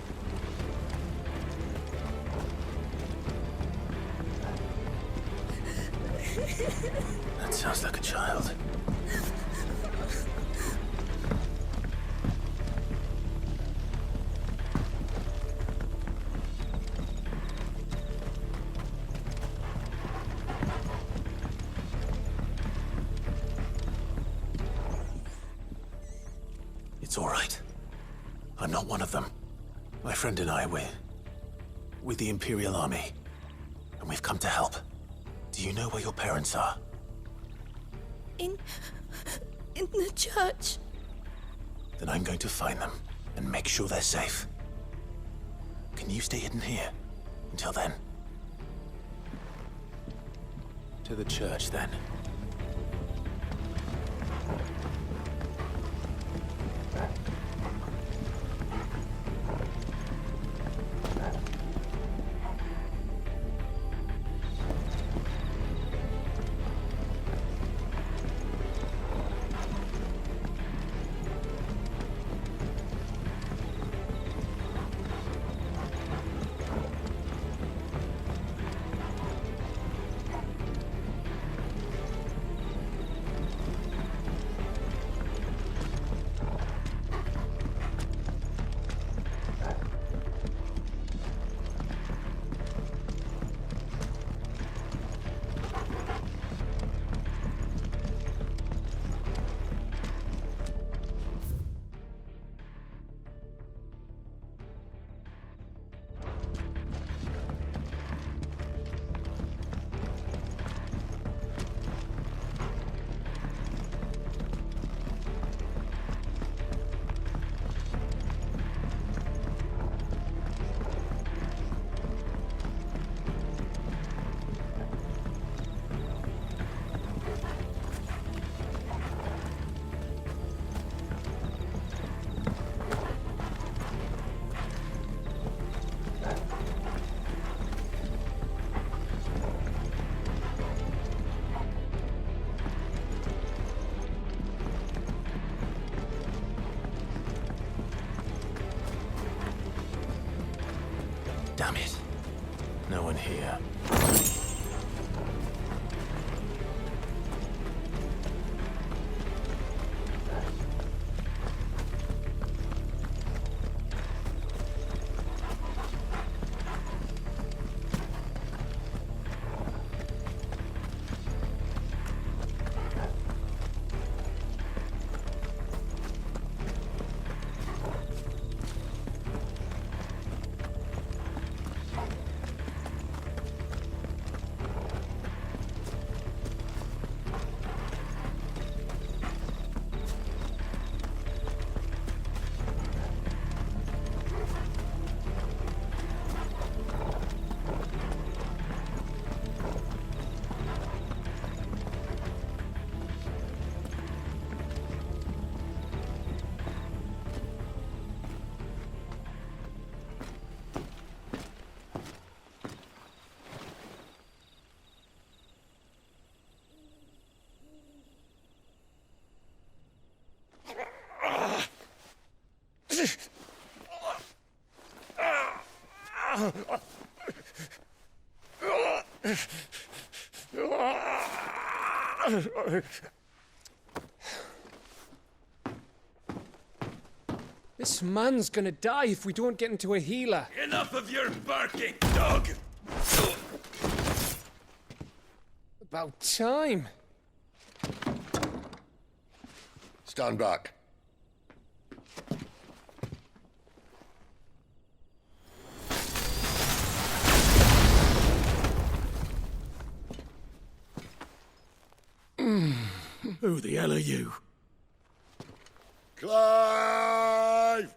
That sounds like a child. It's all right. I'm not one of them. My friend and I, we're with the Imperial Army, and we've come to help. Do you know where your parents are? In the church. Then I'm going to find them and make sure they're safe. Can you stay hidden here until then? To the church, then. Damn it. No one here. This man's gonna die if we don't get into a healer. Enough of your barking, dog! About time. Stand back. Who the hell are you? Clive!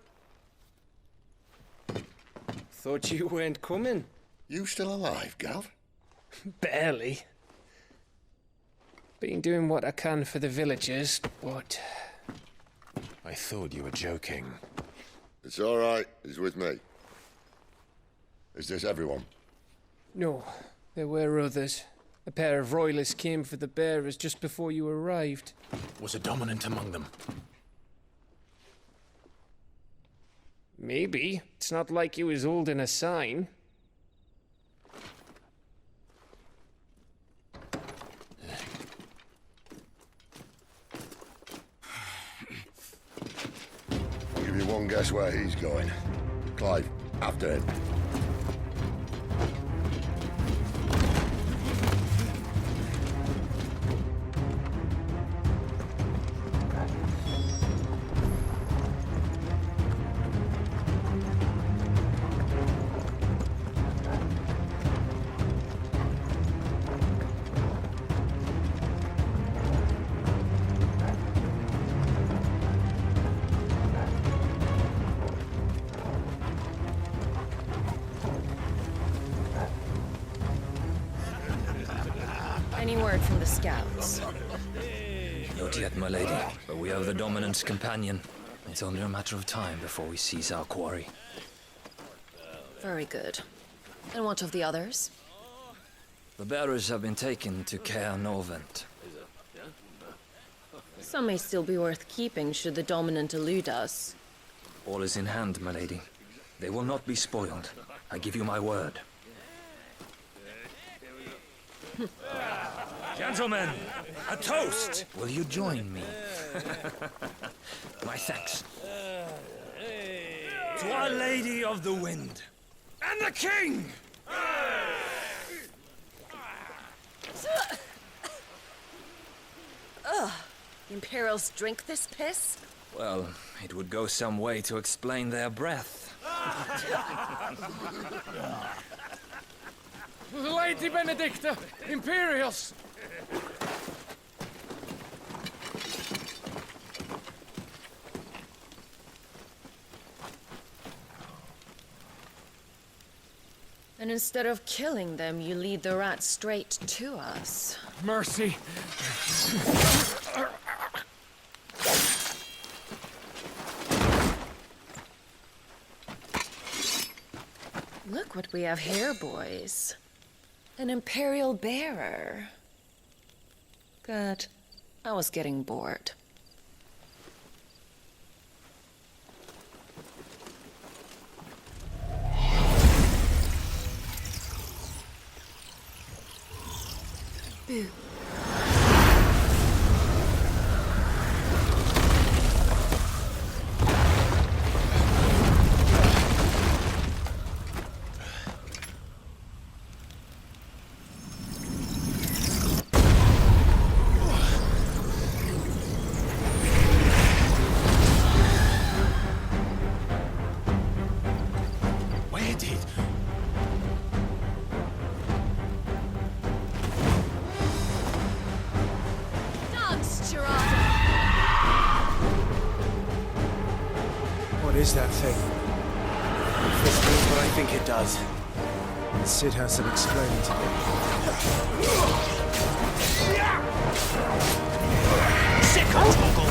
Thought you weren't coming. You still alive, Gav? Barely. Been doing what I can for the villagers, but... I thought you were joking. It's all right. He's with me. Is this everyone? No, there were others. A pair of royalists came for the bearers just before you arrived. Was a dominant among them? Maybe. It's not like he was holding a sign. I'll give you one guess where he's going. Clive, after him. Any word from the scouts? Not yet, my lady, but we have the dominant's companion. It's only a matter of time before we seize our quarry. Very good. And what of the others? The bearers have been taken to Caer Novent. Some may still be worth keeping should the dominant elude us. All is in hand, my lady. They will not be spoiled. I give you my word. Gentlemen, a toast! Will you join me? My thanks. To Our Lady of the Wind. And the King! Ugh. Imperials drink this piss? Well, it would go some way to explain their breath. Lady Benedicta! Imperials! And instead of killing them, you lead the rats straight to us. Mercy! Look what we have here, boys. An Imperial bearer. Good. I was getting bored. Boo. Where did? What is that thing? If this means what I think it does, Cid has to explain to me. Sick toggle!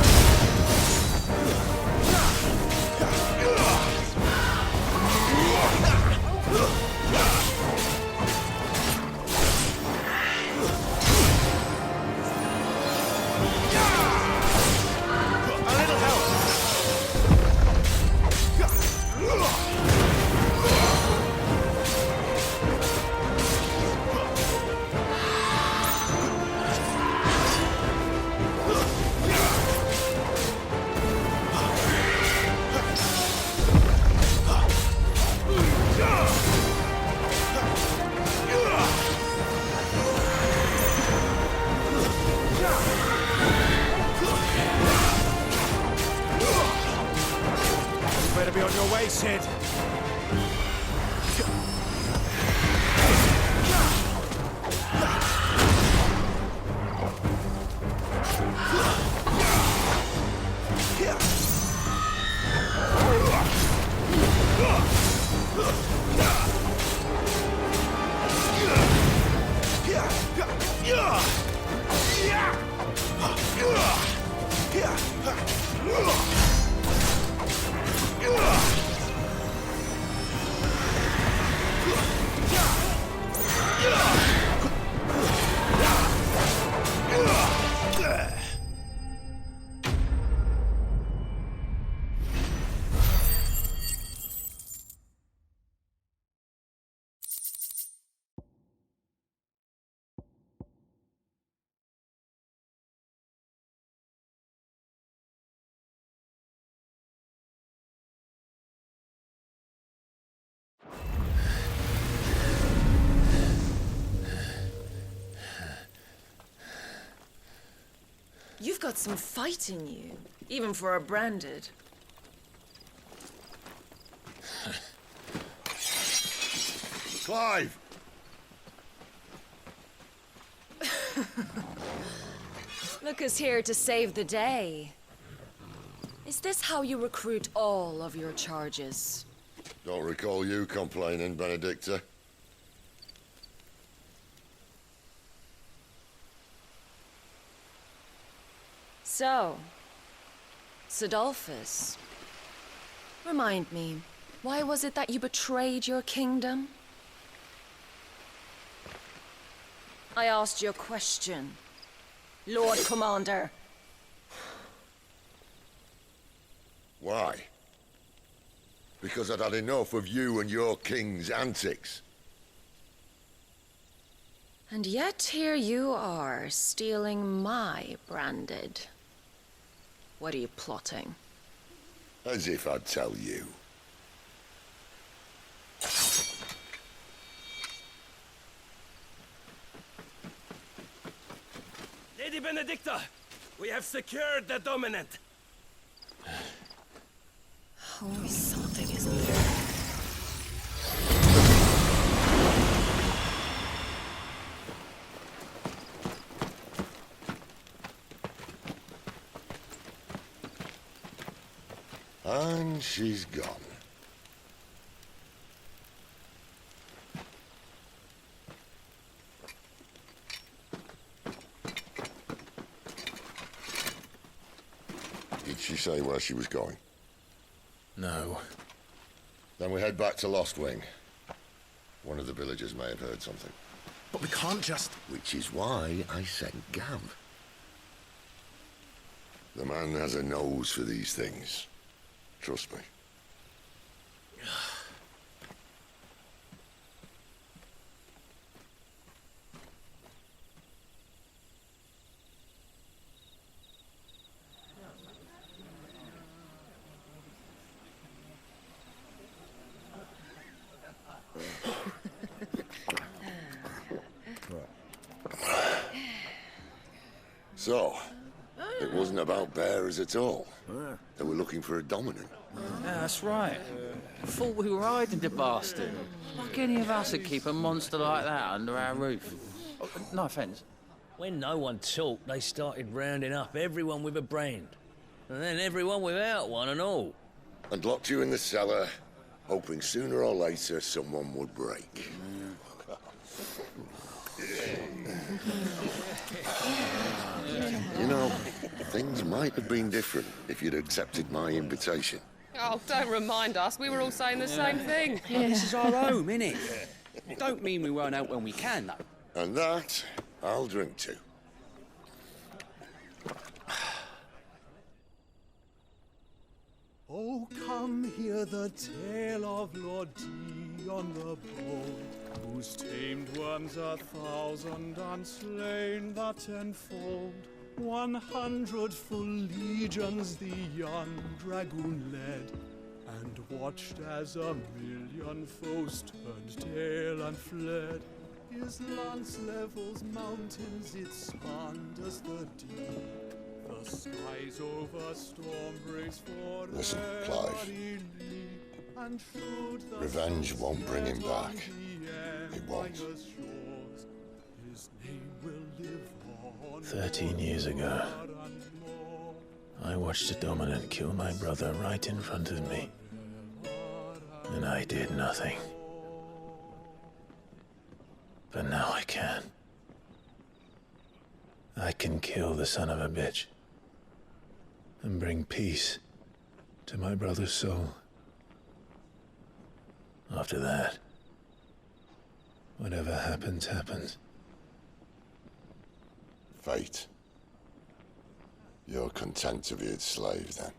the way, Sid. You've got some fight in you, even for a branded. Clive! Look who's here to save the day. Is this how you recruit all of your charges? Don't recall you complaining, Benedicta. So, Sidolphus, remind me, why was it that you betrayed your kingdom? I asked you a question, Lord Commander. Why? Because I'd had enough of you and your king's antics. And yet here you are, stealing my branded. What are you plotting? As if I'd tell you. Lady Benedicta, we have secured the dominant. Always something, isn't there? And she's gone. Did she say where she was going? No. Then we head back to Lost Wing. One of the villagers may have heard something. But we can't just... Which is why I sent Gav. The man has a nose for these things. Trust me. So, it wasn't about bearers at all. They were looking for a dominant. Yeah, that's right. Thought we were hiding the bastard. Like any of us would keep a monster like that under our roof. Oh, no offence. When no one talked, they started rounding up everyone with a brand. And then everyone without one and all. And locked you in the cellar, hoping sooner or later someone would break. You know, things might have been different if you'd accepted my invitation. Oh, don't remind us. We were all saying the same thing. Well, this is our home, innit? Don't mean we won't out when we can, though. And that, I'll drink to. Oh, come hear the tale of Lord Dion the Bold, whose tamed worms 1,000 and slain the tenfold. 100 full legions the young dragoon led, and watched as 1,000,000 foes turned tail and fled. His lance levels mountains, it sanders the deep. The skies over storm breaks for Listen, Clive. Revenge won't bring him back. It won't. 13 years ago, I watched a dominant kill my brother right in front of me. And I did nothing. But now I can. I can kill the son of a bitch and bring peace to my brother's soul. After that, whatever happens, happens. Fate. You're content to be its slave, then?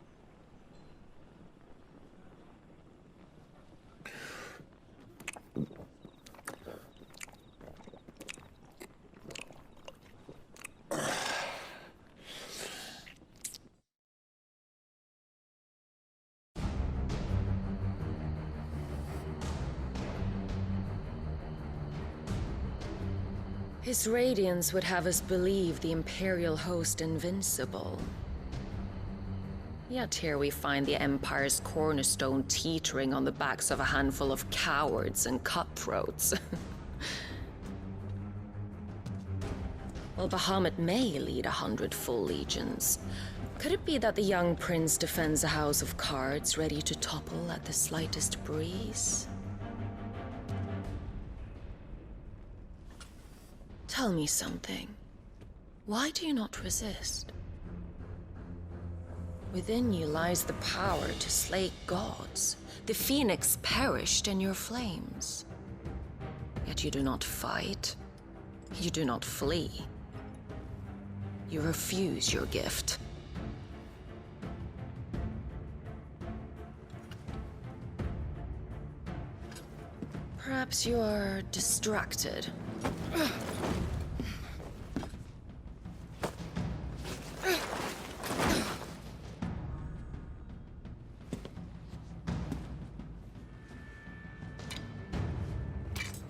His radiance would have us believe the Imperial host invincible. Yet here we find the Empire's cornerstone teetering on the backs of a handful of cowards and cutthroats. Well, Bahamut may lead 100 full legions. Could it be that the young prince defends a house of cards ready to topple at the slightest breeze? Tell me something. Why do you not resist? Within you lies the power to slay gods. The phoenix perished in your flames. Yet you do not fight. You do not flee. You refuse your gift. Perhaps you are distracted.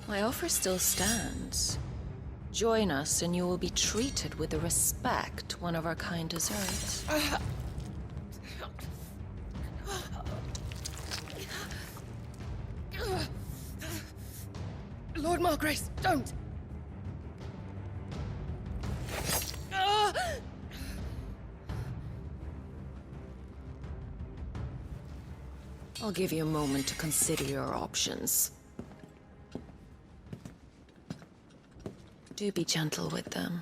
My offer still stands. Join us and you will be treated with the respect one of our kind deserves. Lord Margrace, don't! I'll give you a moment to consider your options. Do be gentle with them.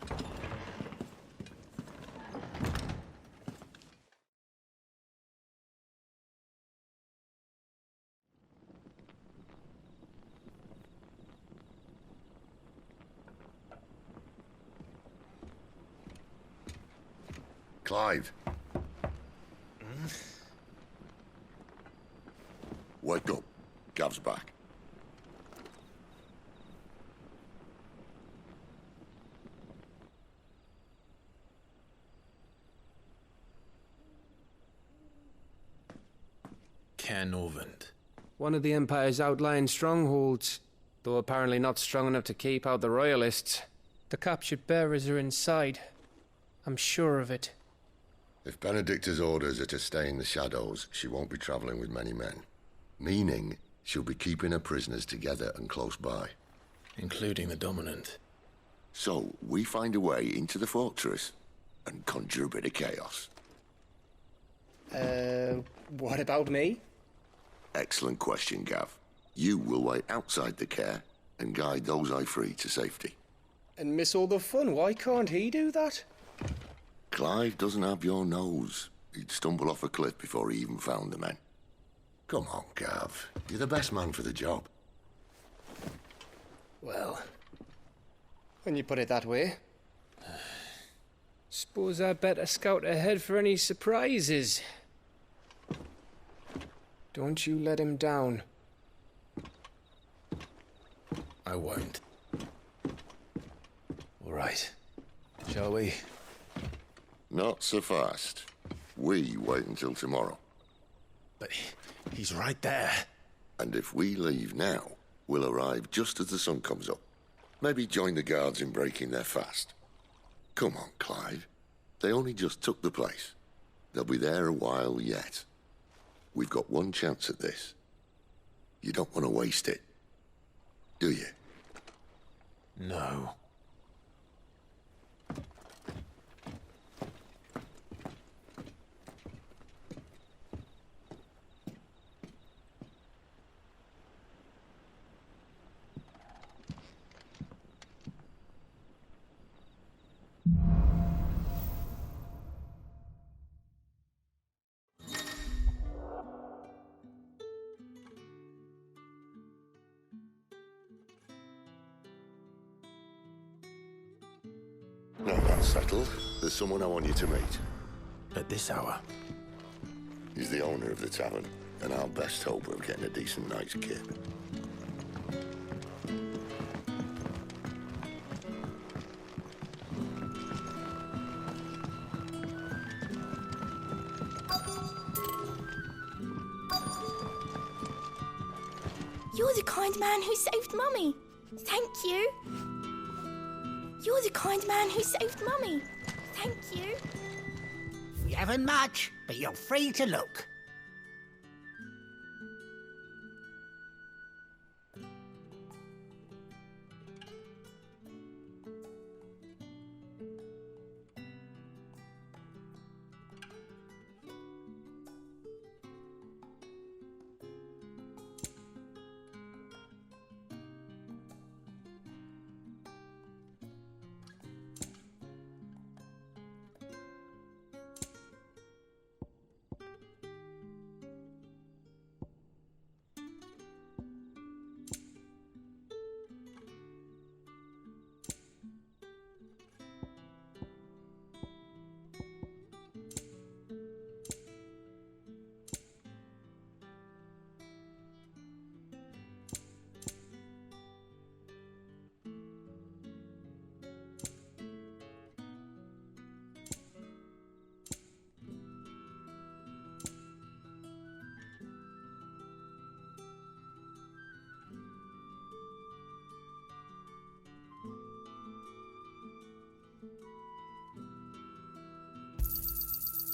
Clive. Wake up. Gav's back. Canovant. One of the Empire's outlying strongholds, though apparently not strong enough to keep out the Royalists. The captured bearers are inside. I'm sure of it. If Benedicta's orders are to stay in the shadows, she won't be traveling with many men. Meaning, she'll be keeping her prisoners together and close by. Including the dominant. So, we find a way into the fortress and conjure a bit of chaos. What about me? Excellent question, Gav. You will wait outside the care and guide those I free to safety. And miss all the fun. Why can't he do that? Clive doesn't have your nose. He'd stumble off a cliff before he even found the men. Come on, Gav. You're the best man for the job. Well, when you put it that way. Suppose I'd better scout ahead for any surprises. Don't you let him down. I won't. All right. Shall we? Not so fast. We wait until tomorrow. But he's right there. And if we leave now, we'll arrive just as the sun comes up. Maybe join the guards in breaking their fast. Come on, Clive. They only just took the place. They'll be there a while yet. We've got one chance at this. You don't want to waste it, do you? No. Now that's settled. There's someone I want you to meet. At this hour? He's the owner of the tavern, and our best hope of getting a decent night's kip. You're the kind man who saved Mummy. Thank you. You're the kind man who saved Mummy. Thank you. We haven't much, but you're free to look.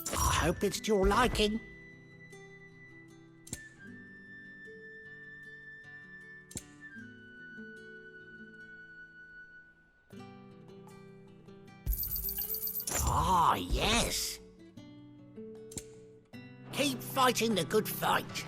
I hope it's to your liking. Ah, yes. Keep fighting the good fight.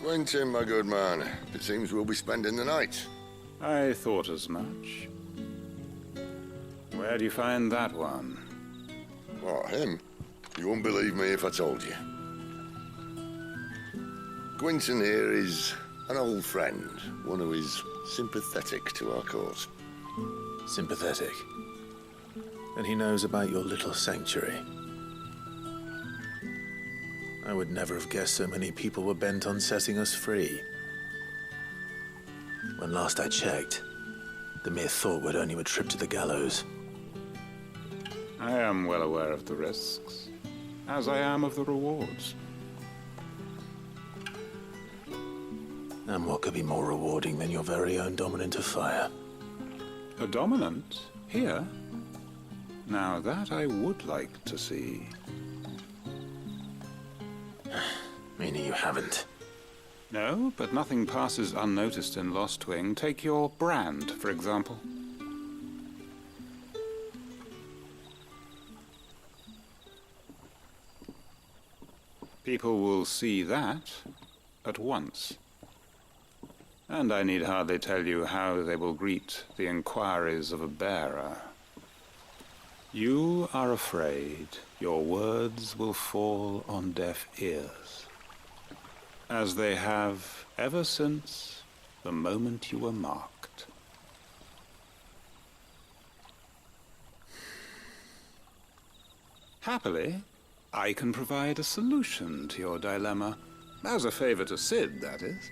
Quentin, my good man, it seems we'll be spending the night. I thought as much. Where do you find that one? What, him? You wouldn't believe me if I told you. Quentin here is an old friend, one who is sympathetic to our cause. Sympathetic? And he knows about your little sanctuary? I would never have guessed so many people were bent on setting us free. When last I checked, the mere thought would earn you a trip to the gallows. I am well aware of the risks, as I am of the rewards. And what could be more rewarding than your very own dominant of fire? A dominant? Here? Now that I would like to see. Meaning you haven't? No, but nothing passes unnoticed in Lost Wing. Take your brand, for example. People will see that at once. And I need hardly tell you how they will greet the inquiries of a bearer. You are afraid your words will fall on deaf ears, as they have ever since the moment you were marked. Happily, I can provide a solution to your dilemma, as a favor to Sid, that is.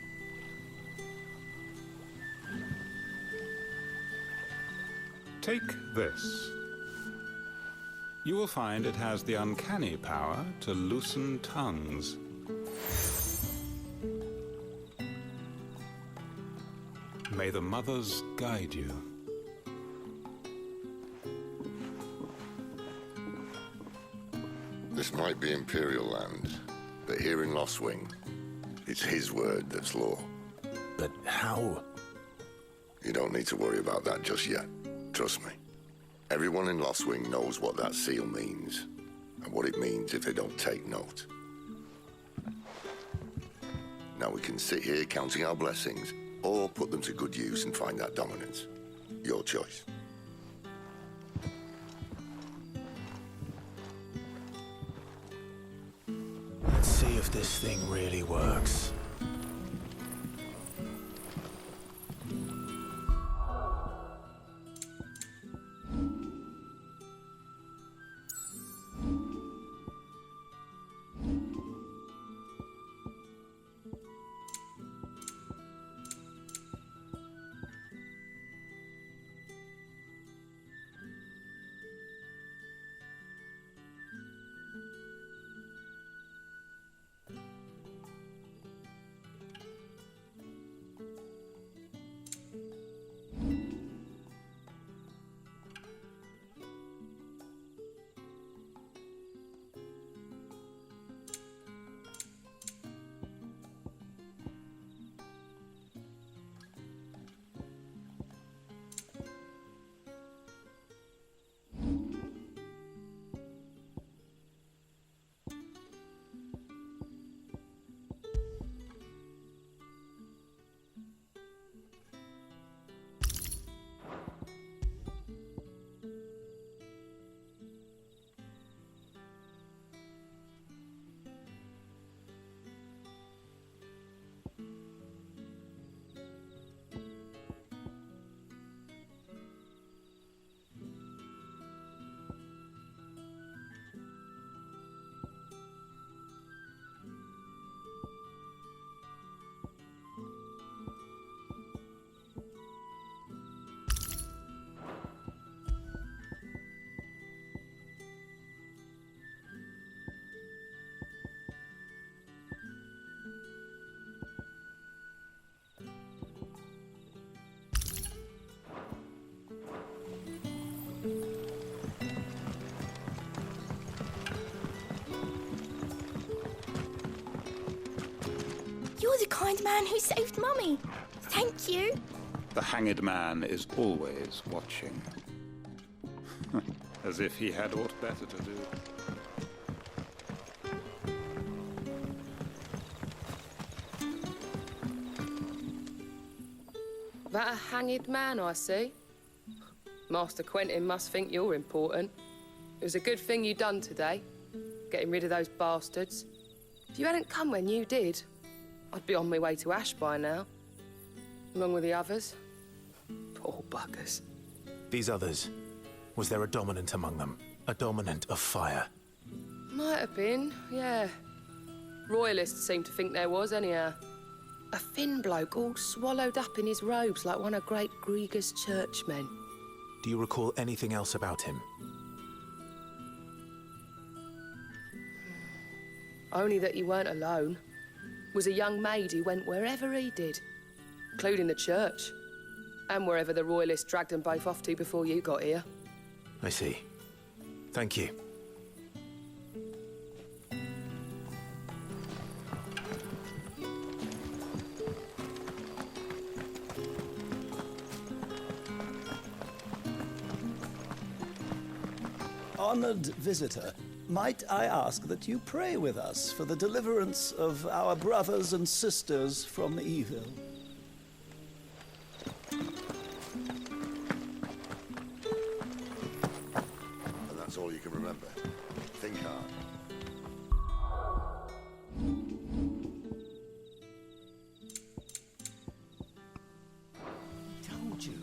Take this. You will find it has the uncanny power to loosen tongues. May the mothers guide you. This might be Imperial land, but here in Lost Wing, it's his word that's law. But how? You don't need to worry about that just yet. Trust me. Everyone in Lost Wing knows what that seal means, and what it means if they don't take note. Now we can sit here counting our blessings, or put them to good use and find that dominance. Your choice. Let's see if this thing really works. You're the kind man who saved Mummy. Thank you. The hanged man is always watching. As if he had aught better to do. That a hanged man, I see. Master Quentin must think you're important. It was a good thing you done today, getting rid of those bastards. If you hadn't come when you did, I'd be on my way to Ash by now, along with the others. Poor buggers. These others, was there a dominant among them? A dominant of fire? Might have been, yeah. Royalists seem to think there was, anyhow. A thin bloke all swallowed up in his robes like one of great Grieger's churchmen. Do you recall anything else about him? Only that he weren't alone. Was a young maid who went wherever he did, including the church, and wherever the Royalists dragged them both off to before you got here. I see. Thank you. Honored visitor, might I ask that you pray with us for the deliverance of our brothers and sisters from evil? And that's all you can remember. Think hard. Told you.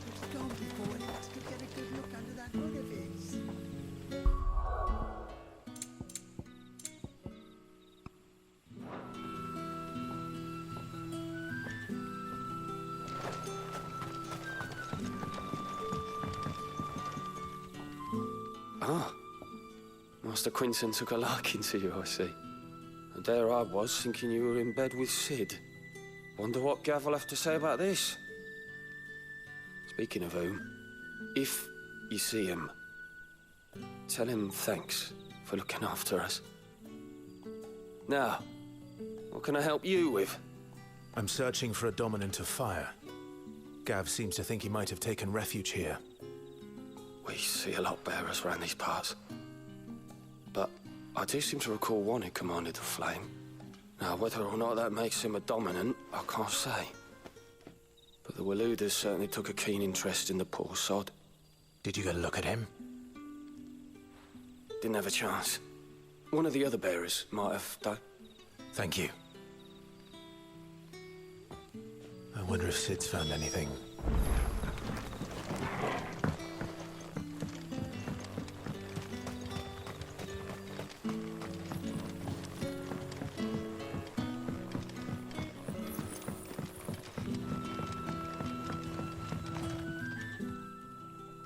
It's gone before it has to get a good look under that hood of his. Ah, Master Quinton took a liking to you, I see. And there I was, thinking you were in bed with Sid. Wonder what Gav will have to say about this. Speaking of whom, if you see him, tell him thanks for looking after us. Now, what can I help you with? I'm searching for a dominant of fire. Gav seems to think he might have taken refuge here. We see a lot bearers around these parts. But I do seem to recall one who commanded the flame. Now, whether or not that makes him a dominant, I can't say. But the Waluders certainly took a keen interest in the poor sod. Did you get a look at him? Didn't have a chance. One of the other bearers might have done. Thank you. I wonder if Sid's found anything.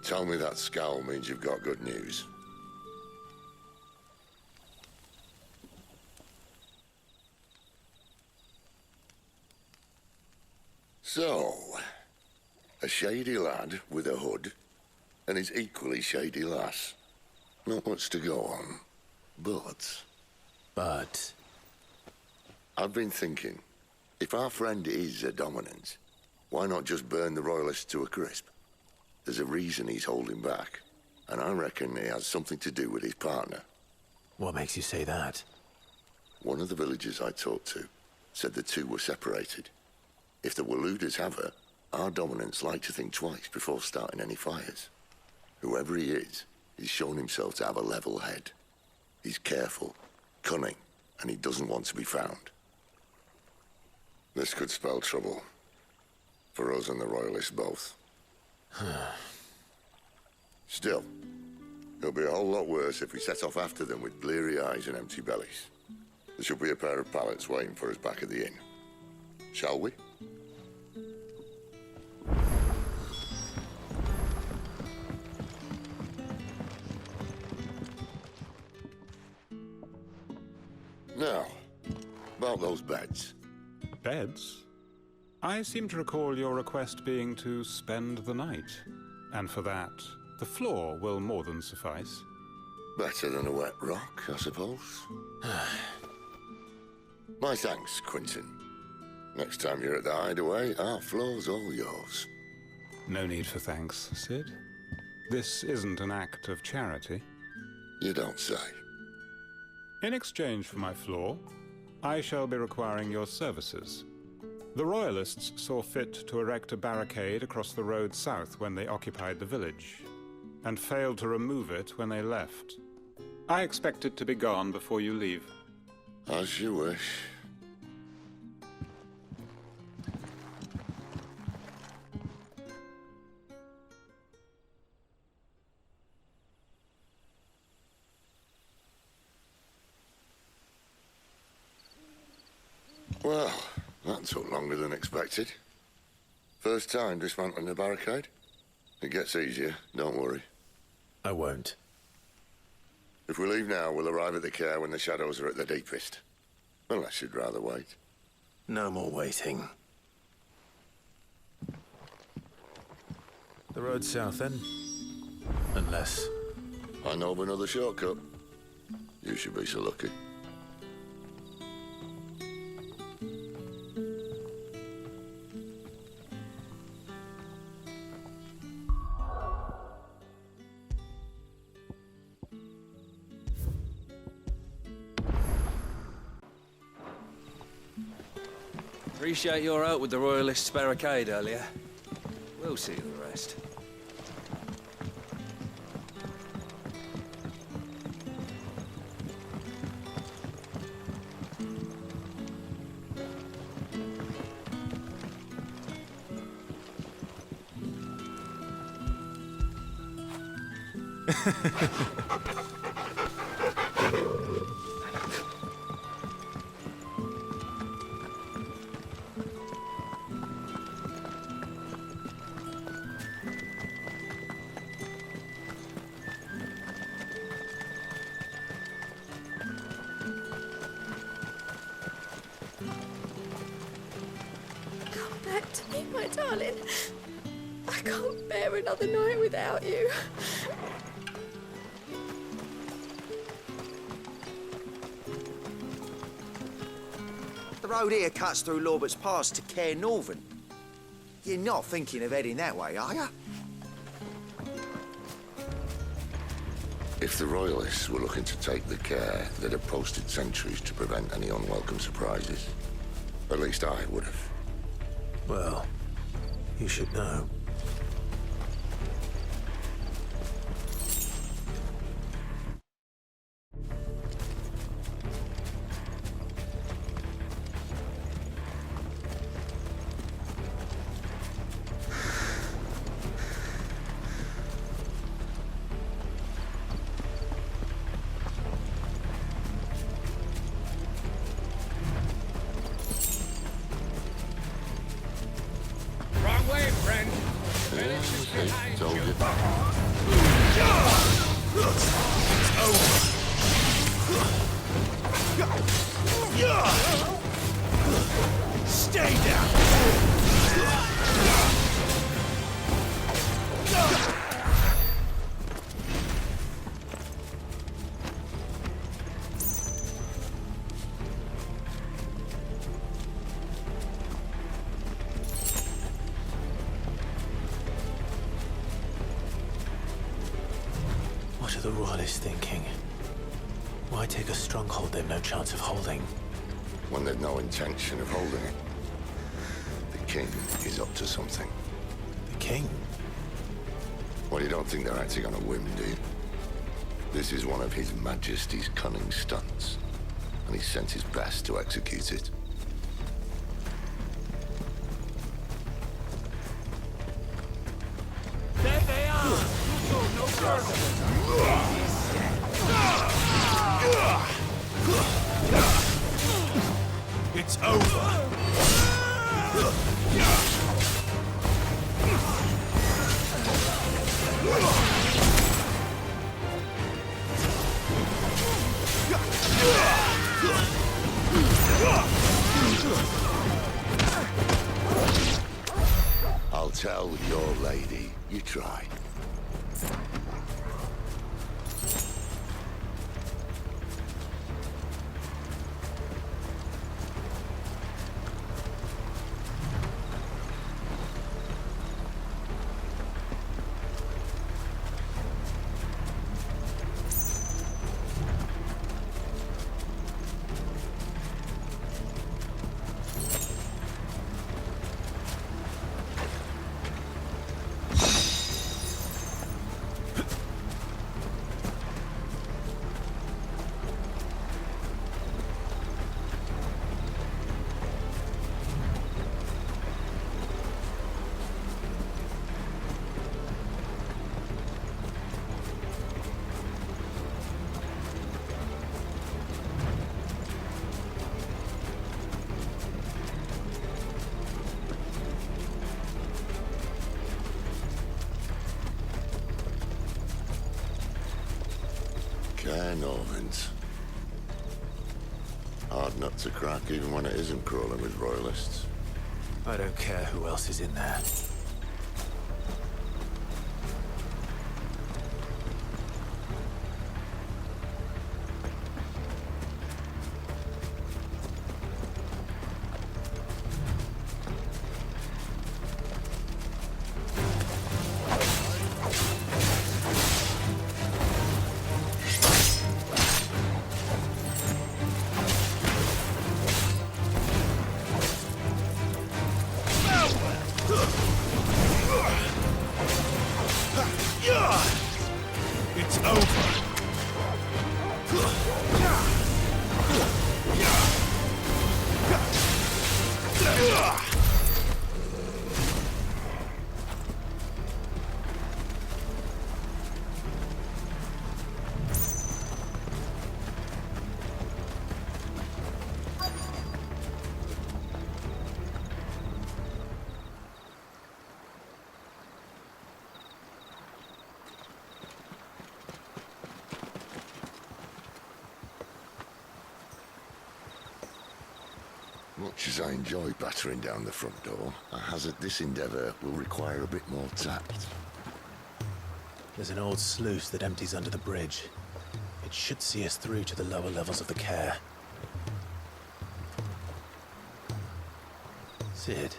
Tell me that scowl means you've got good news. So, a shady lad with a hood, and his equally shady lass. Not much to go on, but... I've been thinking, if our friend is a dominant, why not just burn the Royalists to a crisp? There's a reason he's holding back, and I reckon he has something to do with his partner. What makes you say that? One of the villagers I talked to said the two were separated. If the Waluders have her, our dominants like to think twice before starting any fires. Whoever he is, he's shown himself to have a level head. He's careful, cunning, and he doesn't want to be found. This could spell trouble. For us and the Royalists both. Still, it'll be a whole lot worse if we set off after them with bleary eyes and empty bellies. There should be a pair of pallets waiting for us back at the inn. Shall we? Now, about those beds. Beds? I seem to recall your request being to spend the night. And for that, the floor will more than suffice. Better than a wet rock, I suppose. My thanks, Quinton. Next time you're at the hideaway, our floor's all yours. No need for thanks, Sid. This isn't an act of charity. You don't say. In exchange for my floor, I shall be requiring your services. The Royalists saw fit to erect a barricade across the road south when they occupied the village, and failed to remove it when they left. I expect it to be gone before you leave. As you wish. Well, that took longer than expected. First time dismantling the barricade? It gets easier, don't worry. I won't. If we leave now, we'll arrive at the care when the shadows are at their deepest. Unless you'd rather wait. No more waiting. The road south, then? Unless... I know of another shortcut. You should be so lucky. Appreciate your help with the Royalists' barricade earlier. We'll see the rest. Back to me, my darling. I can't bear another night without you. The road here cuts through Lorbert's Pass to Care Northern. You're not thinking of heading that way, are you? If the Royalists were looking to take the care, they'd have posted sentries to prevent any unwelcome surprises. At least I would have. Well, you should know. Wrong way, friend. Told you. Stay down! What are the Royalists thinking? Why take a stronghold they've no chance of holding? When they've no intention of holding it. The king is up to something. The king? Well, you don't think they're acting on a whim, do you? This is one of His Majesty's cunning stunts, and he's sent his best to execute it. There they are! You go no further! It's over! I'll tell your lady. You try. Cairnovans. Hard nut to crack even when it isn't crawling with royalists. I don't care who else is in there. It's over. Much as I enjoy battering down the front door, I hazard this endeavour will require a bit more tact. There's an old sluice that empties under the bridge. It should see us through to the lower levels of the care. Sid.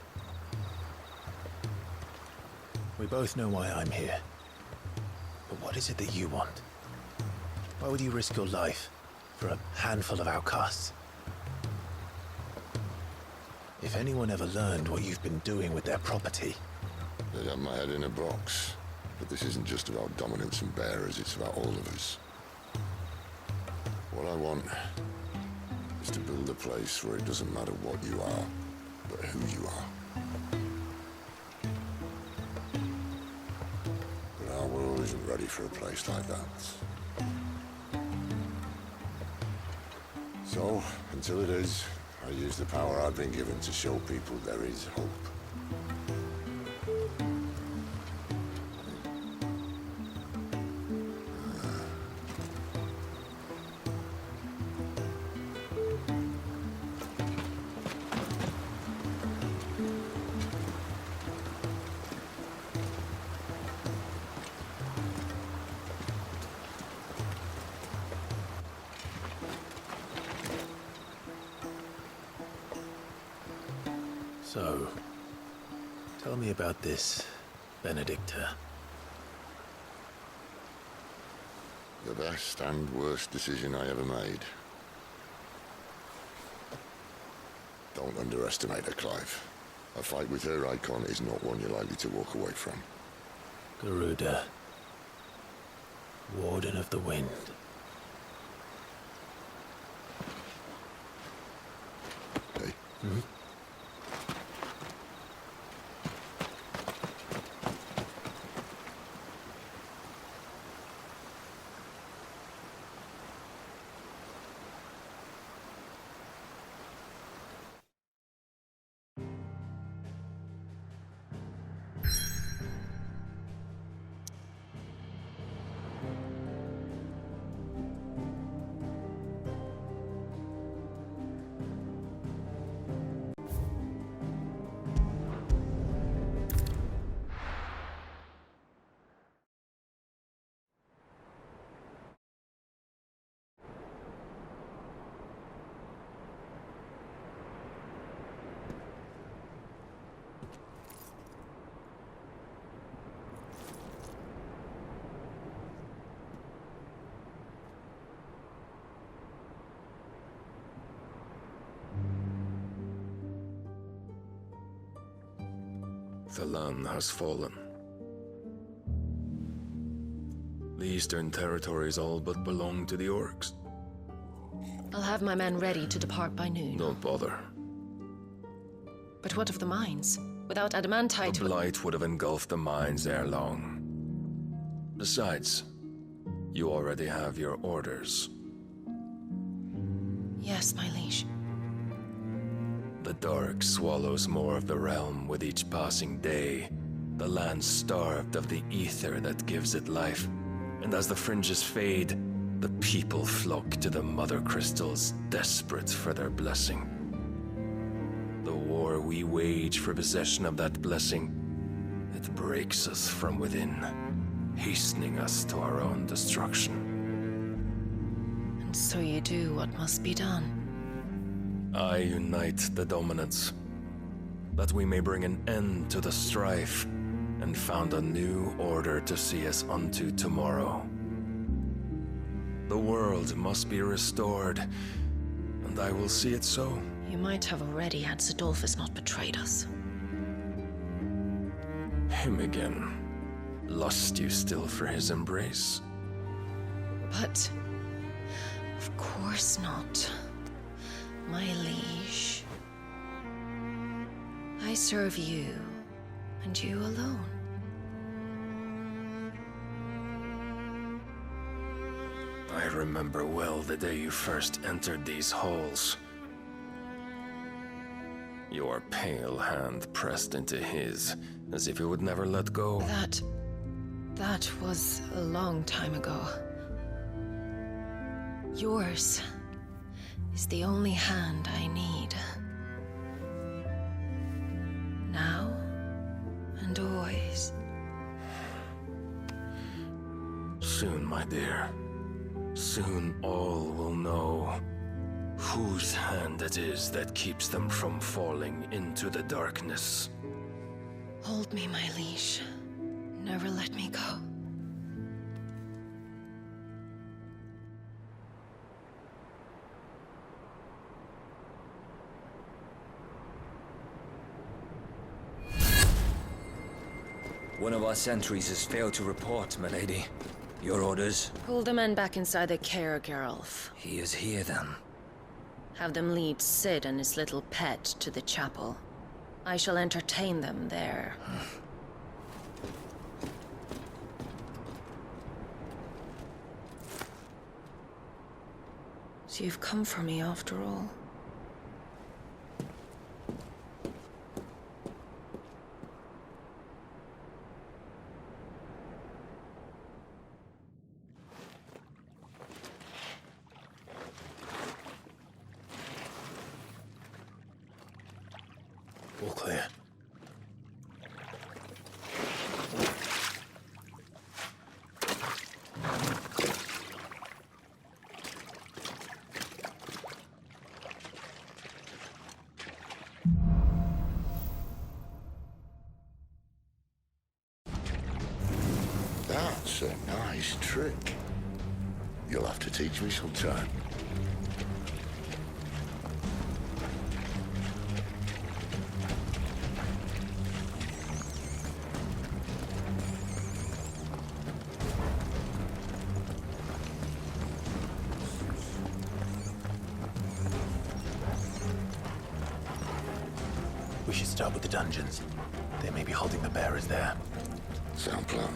We both know why I'm here. But what is it that you want? Why would you risk your life for a handful of outcasts? If anyone ever learned what you've been doing with their property... They'd have my head in a box. But this isn't just about dominance and bearers, it's about all of us. What I want is to build a place where it doesn't matter what you are, but who you are. But our world isn't ready for a place like that. So, until it is, I use the power I've been given to show people there is hope. So, tell me about this, Benedicta. The best and worst decision I ever made. Don't underestimate her, Clive. A fight with her icon is not one you're likely to walk away from. Garuda, Warden of the Wind. Hey? Hmm? The land has fallen. The Eastern territories all but belong to the orcs. I'll have my men ready to depart by noon. Don't bother. But what of the mines? Without adamantite... The blight would have engulfed the mines ere long. Besides, you already have your orders. Yes, my liege. The dark swallows more of the realm with each passing day. The land starved of the ether that gives it life. And as the fringes fade, The people flock to the Mother Crystals, desperate for their blessing. The war we wage for possession of that blessing, it breaks us from within, hastening us to our own destruction. And so you do what must be done. I unite the dominants, that we may bring an end to the strife, and found a new order to see us unto tomorrow. The world must be restored, and I will see it so. You might have already had Zidolphus not betrayed us. Him again. Lust you still for his embrace? But... of course not. My liege. I serve you, and you alone. I remember well the day you first entered these halls. Your pale hand pressed into his, as if it would never let go. That was a long time ago. Yours is the only hand I need. Now and always. Soon, my dear. Soon all will know whose hand it is that keeps them from falling into the darkness. Hold me, my liege. Never let me go. One of our sentries has failed to report, my lady. Your orders? Pull the men back inside the care, Geralf. He is here, then. Have them lead Sid and his little pet to the chapel. I shall entertain them there. So you've come for me after all. All clear. That's a nice trick. You'll have to teach me sometime. We should start with the dungeons. They may be holding the bearers there. Sound plan.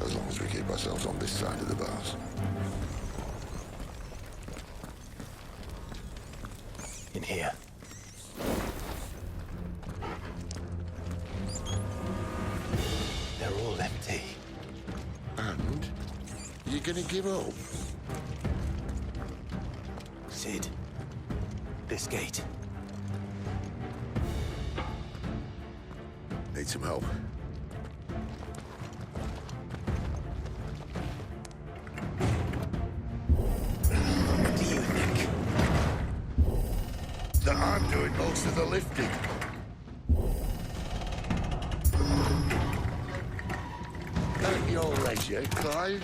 As long as we keep ourselves on this side of the bars. In here. They're all empty. And? You're gonna give up? Sid. This gate. Need some help? What do you think? That I'm doing most of the lifting. At your leisure, Clive.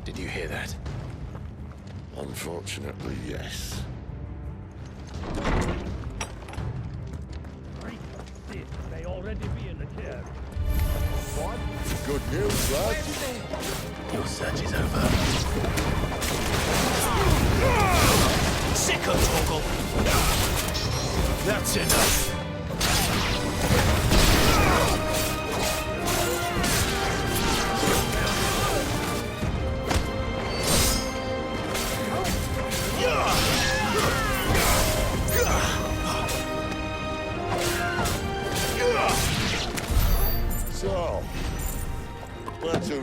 Did you hear that? Unfortunately, yes. They already be in the chair. What? Good news, lad. Your search is over. Sicko, Torgal! That's enough!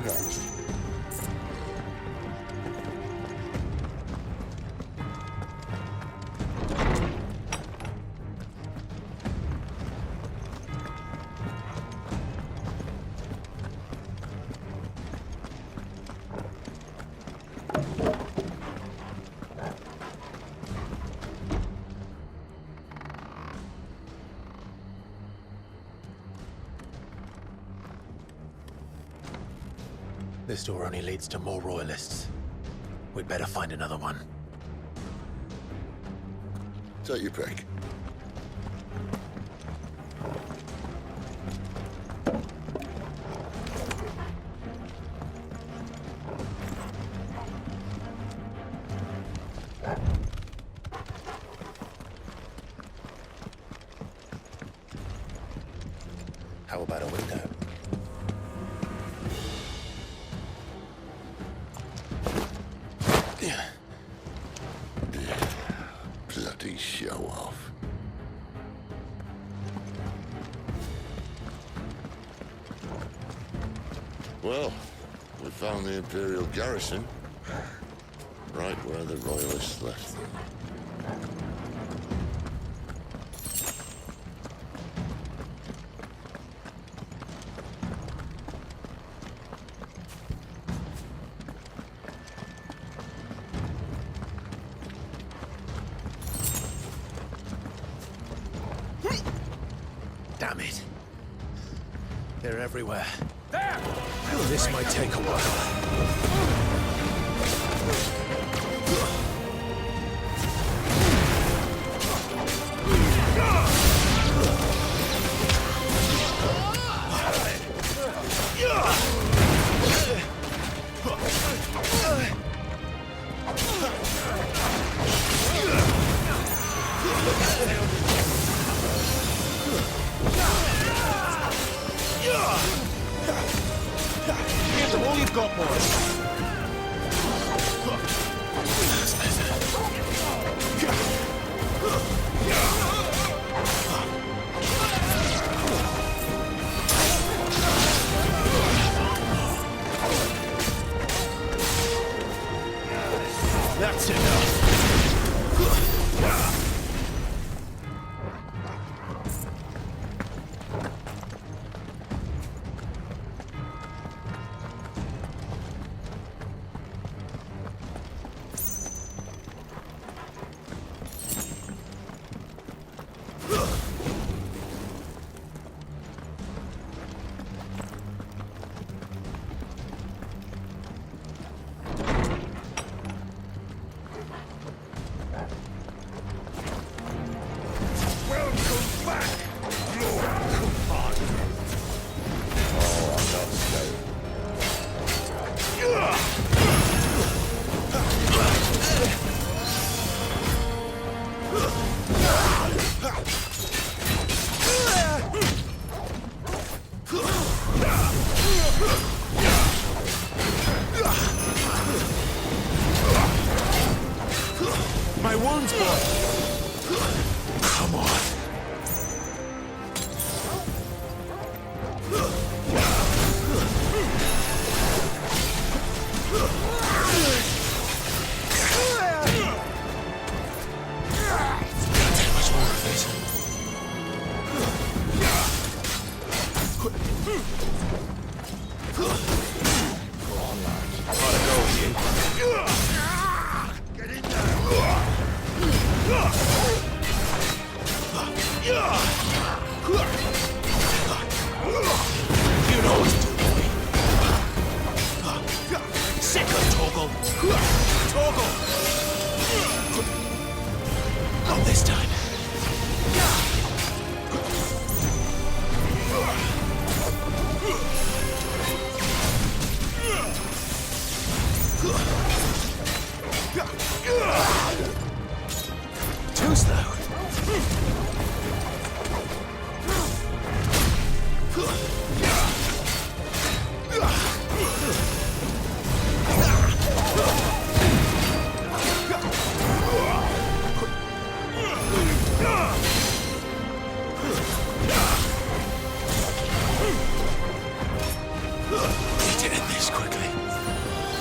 organized. This door only leads to more royalists. We'd better find another one. Take your pick. How about a window? Bloody show off. Well, we found the Imperial garrison, right where the Royalists left them. Damn it. They're everywhere. There! This might take a while. Give them all you've got, boys. That's enough.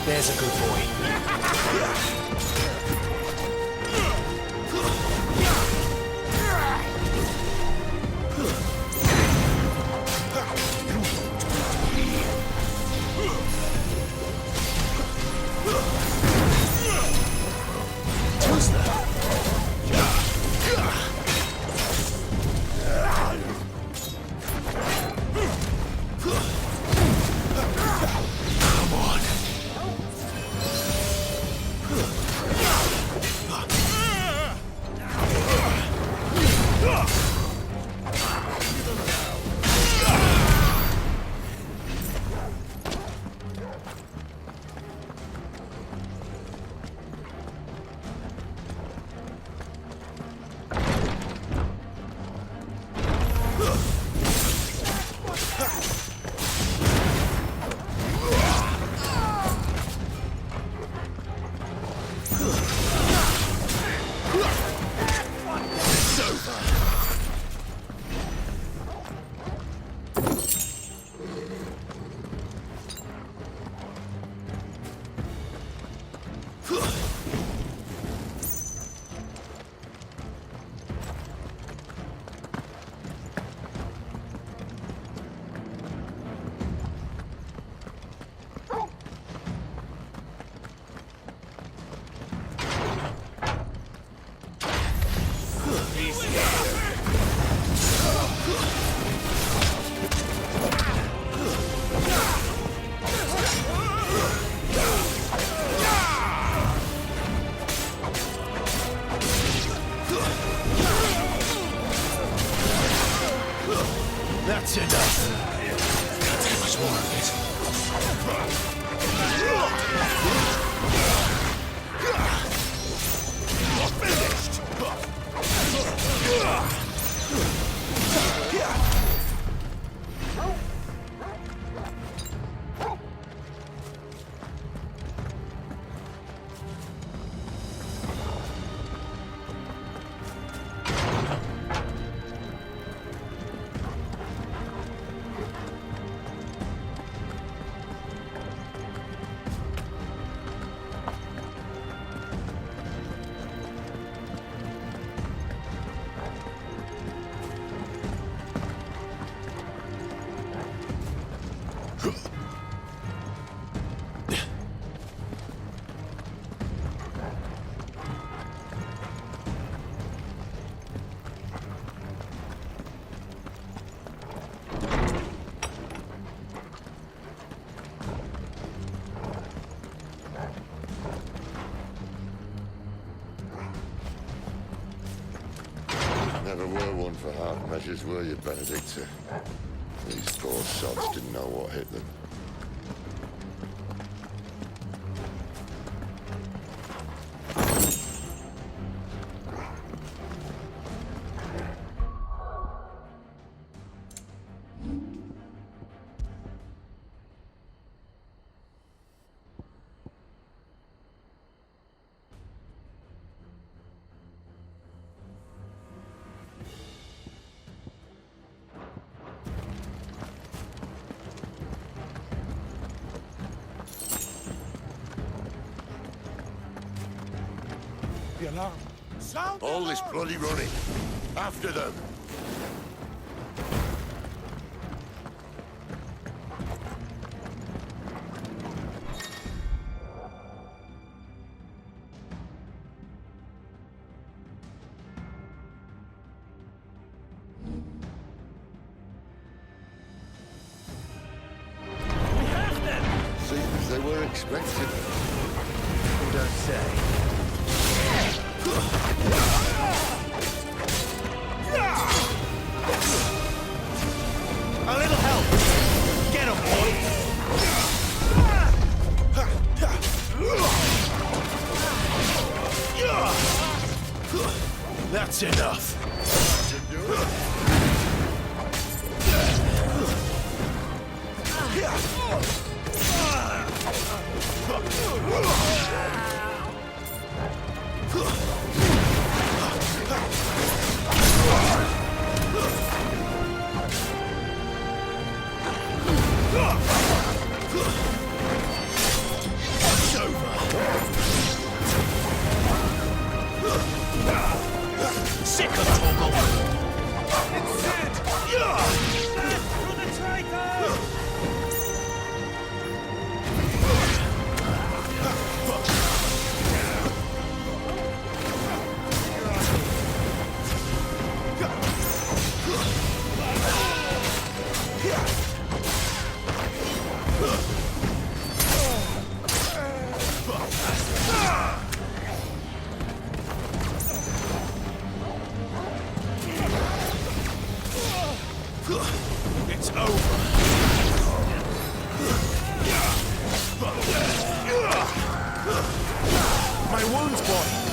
There's a good boy. That's enough. Can't take much more of it. Finished. Never were one for half measures, were you, Benedicta? These poor sods didn't know what hit them. All this bloody running. After them. We have them! Seems as they were expected. You don't say. A little help! Get him, boy! That's enough. wounds, boy.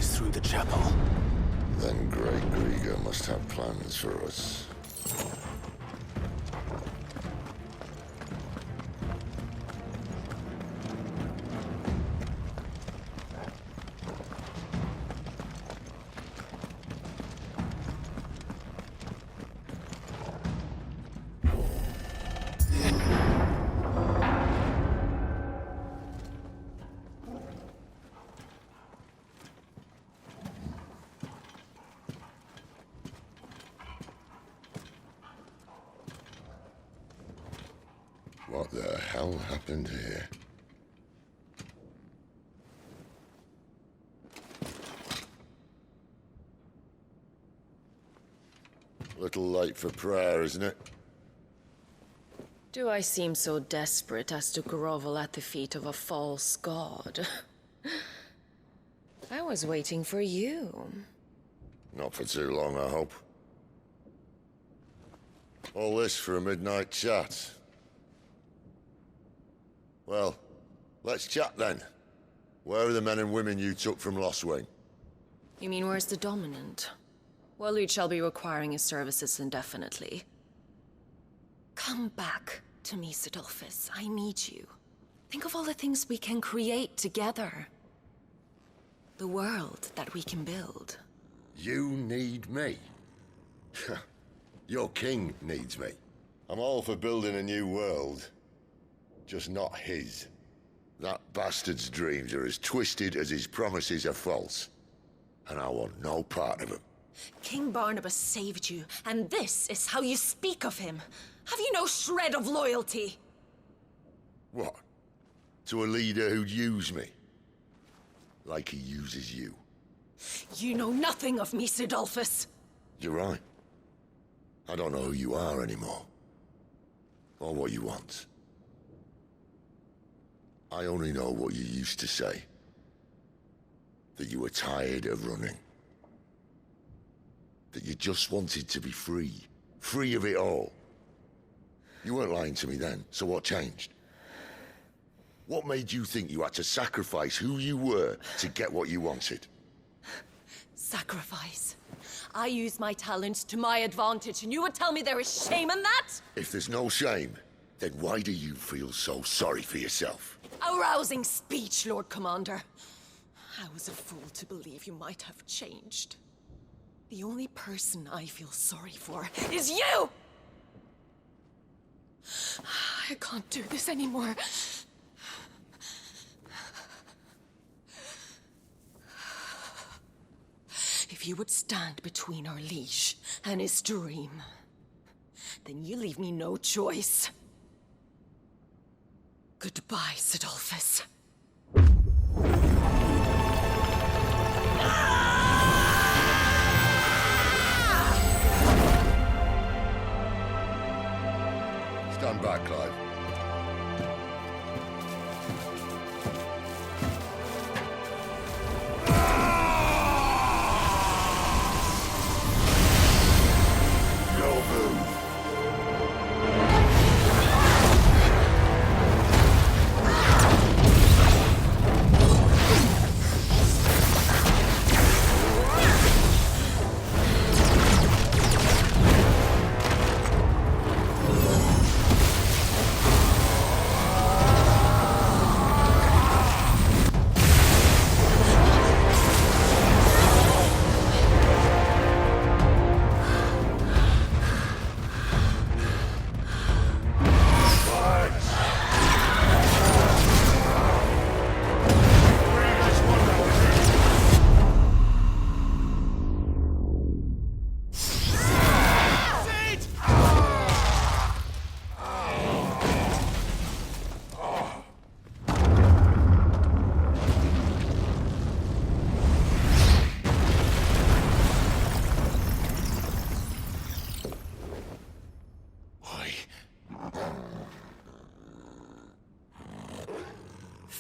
Through the chapel. Then Great Grieger must have plans for us. What the hell happened here? Little late for prayer, isn't it? Do I seem so desperate as to grovel at the feet of a false god? I was waiting for you. Not for too long, I hope. All this for a midnight chat. Well, let's chat then. Where are the men and women you took from Lost Wing? You mean where's the dominant? Well, we shall be requiring his services indefinitely. Come back to me, Sidolphus. I need you. Think of all the things we can create together. The world that we can build. You need me? Your king needs me. I'm all for building a new world. Just not his. That bastard's dreams are as twisted as his promises are false. And I want no part of them. King Barnabas saved you, and this is how you speak of him. Have you no shred of loyalty? What? To a leader who'd use me? Like he uses you? You know nothing of me, Sidolphus. You're right. I don't know who you are anymore. Or what you want. I only know what you used to say. That you were tired of running. That you just wanted to be free. Free of it all. You weren't lying to me then, so what changed? What made you think you had to sacrifice who you were to get what you wanted? Sacrifice. I use my talents to my advantage, and you would tell me there is shame in that? If there's no shame, then why do you feel so sorry for yourself? A rousing speech, Lord Commander. I was a fool to believe you might have changed. The only person I feel sorry for is you! I can't do this anymore. If you would stand between our liege and his dream, then you leave me no choice. Goodbye, Sidolphus. Stand back, Clive.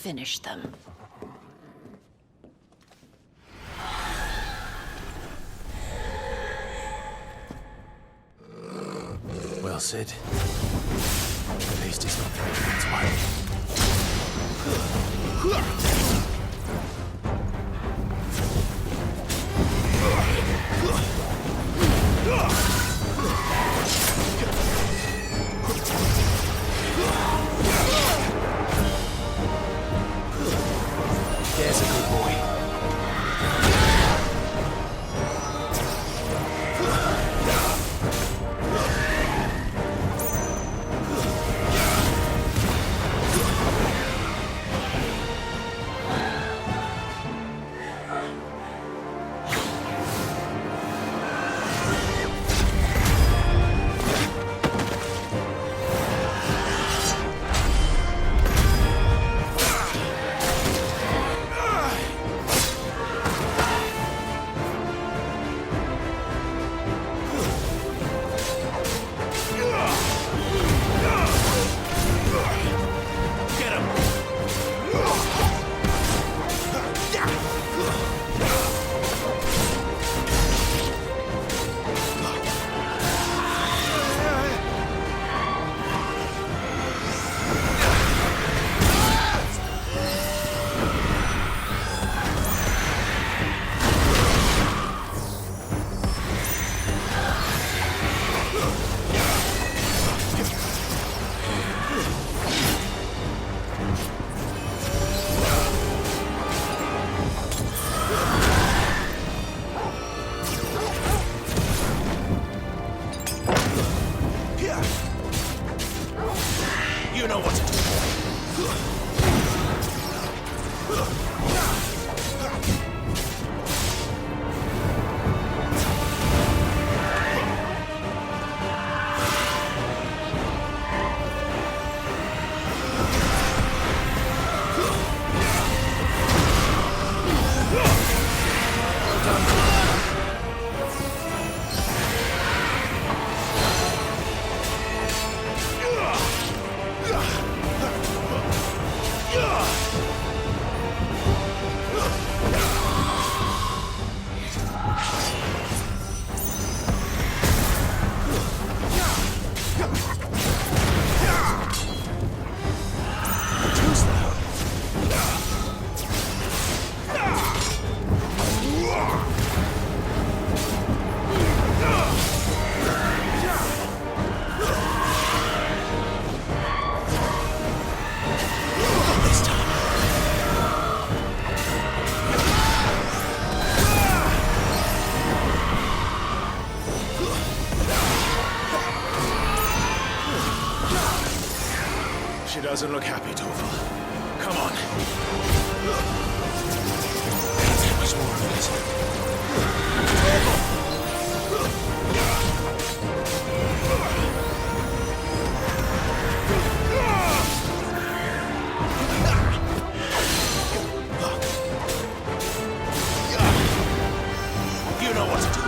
finish them. Well, Sid. At least it's not the Regent's wife. There's a good boy. You know what to do. She doesn't look happy, Torval. Come on. Can't take much more of this. You know what to do.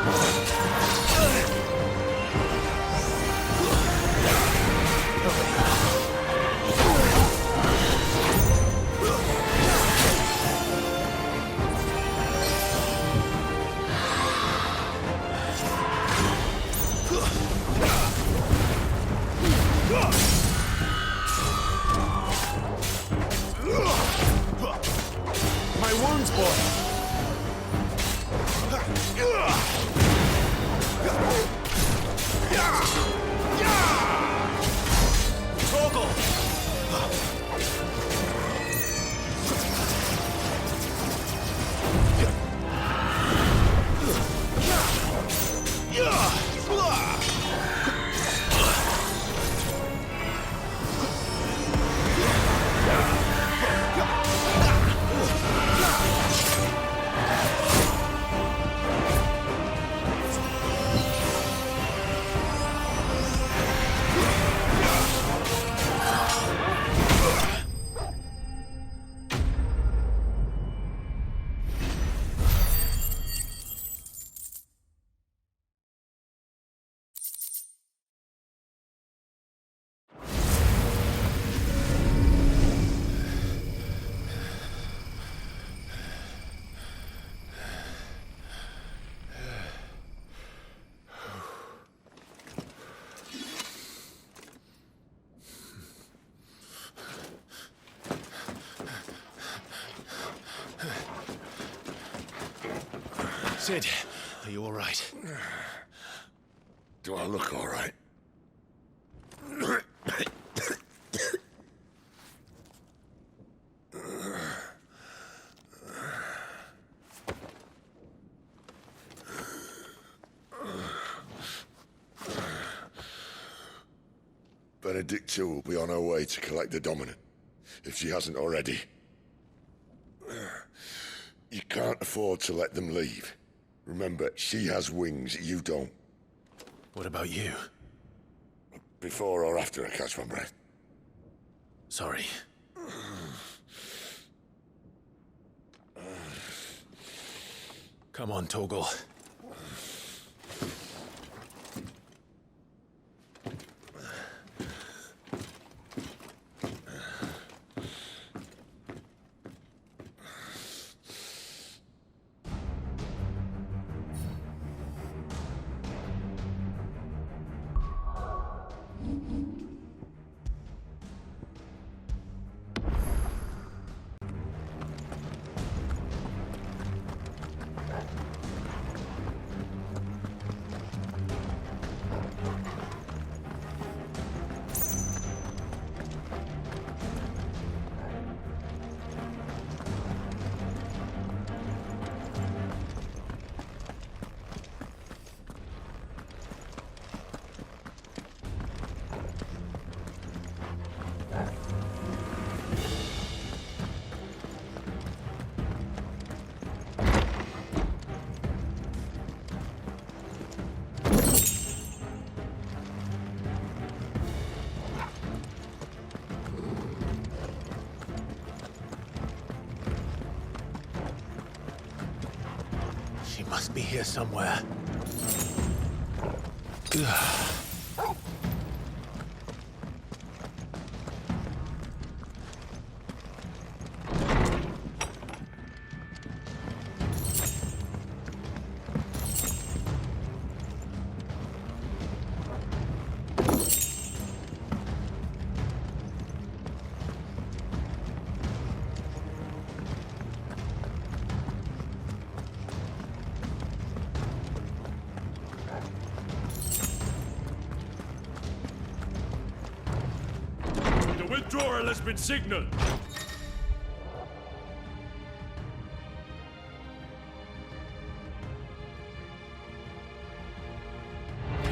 My wounds, boy. Toggle. Sid, are you all right? Do I look all right? Benedicta will be on her way to collect the dominant, if she hasn't already. You can't afford to let them leave. Remember, she has wings, you don't. What about you? Before or after I catch my breath? Sorry. Come on, Torgal. She must be here somewhere. Withdrawal has been signaled.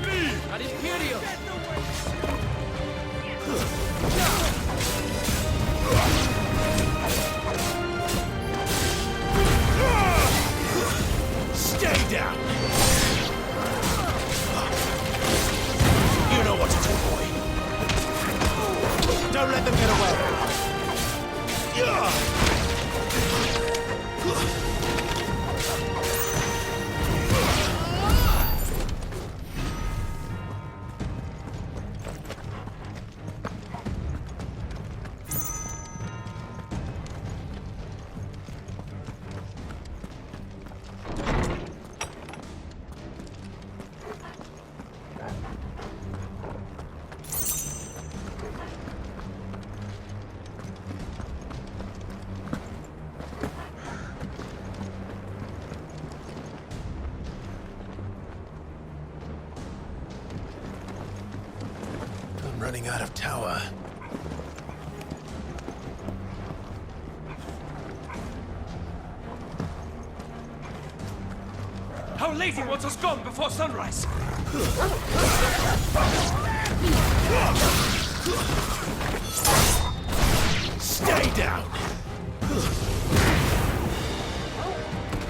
Leave! Ad Imperio! Stay down! You know what to do, boy. Don't let them get away. Running out of tower. Our lady wants us gone before sunrise. Stay down!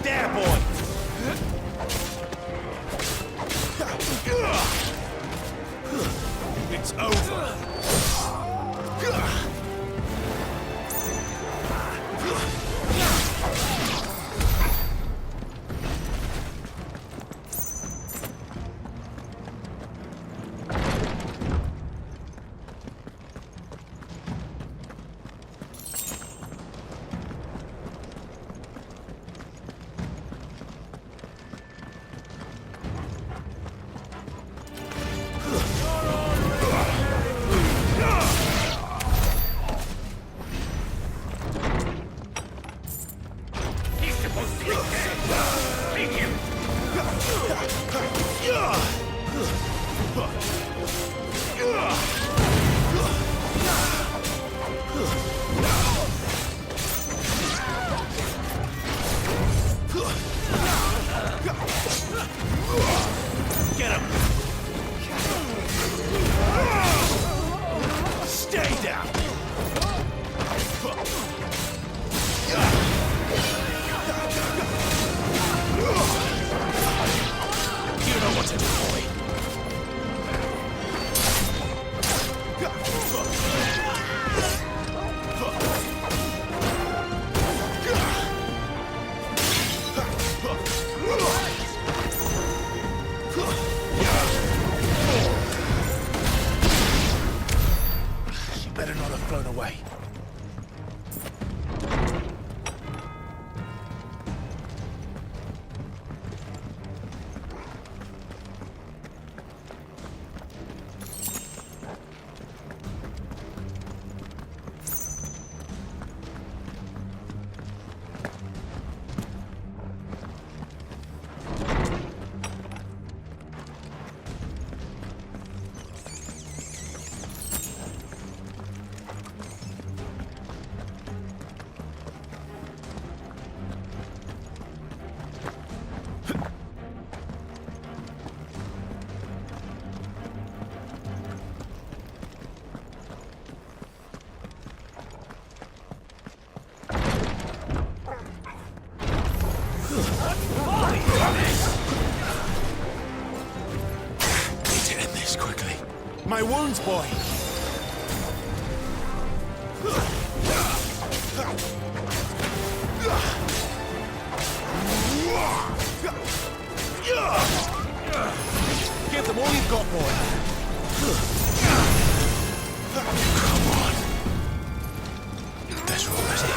There, boy! It's over. better not have flown away. My wounds, boy! Give them all you've got, boy! Come on! Better already.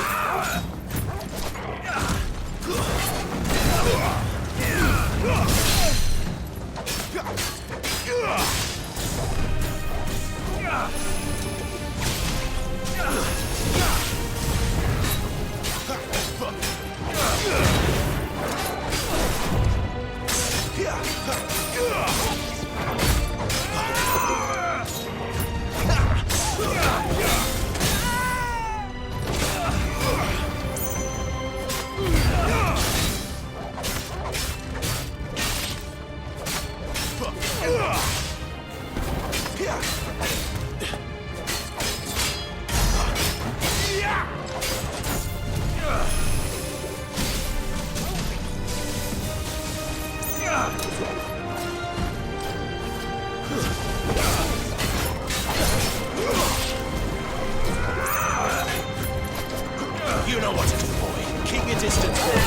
You know what to do, boy. Keep your distance, boy.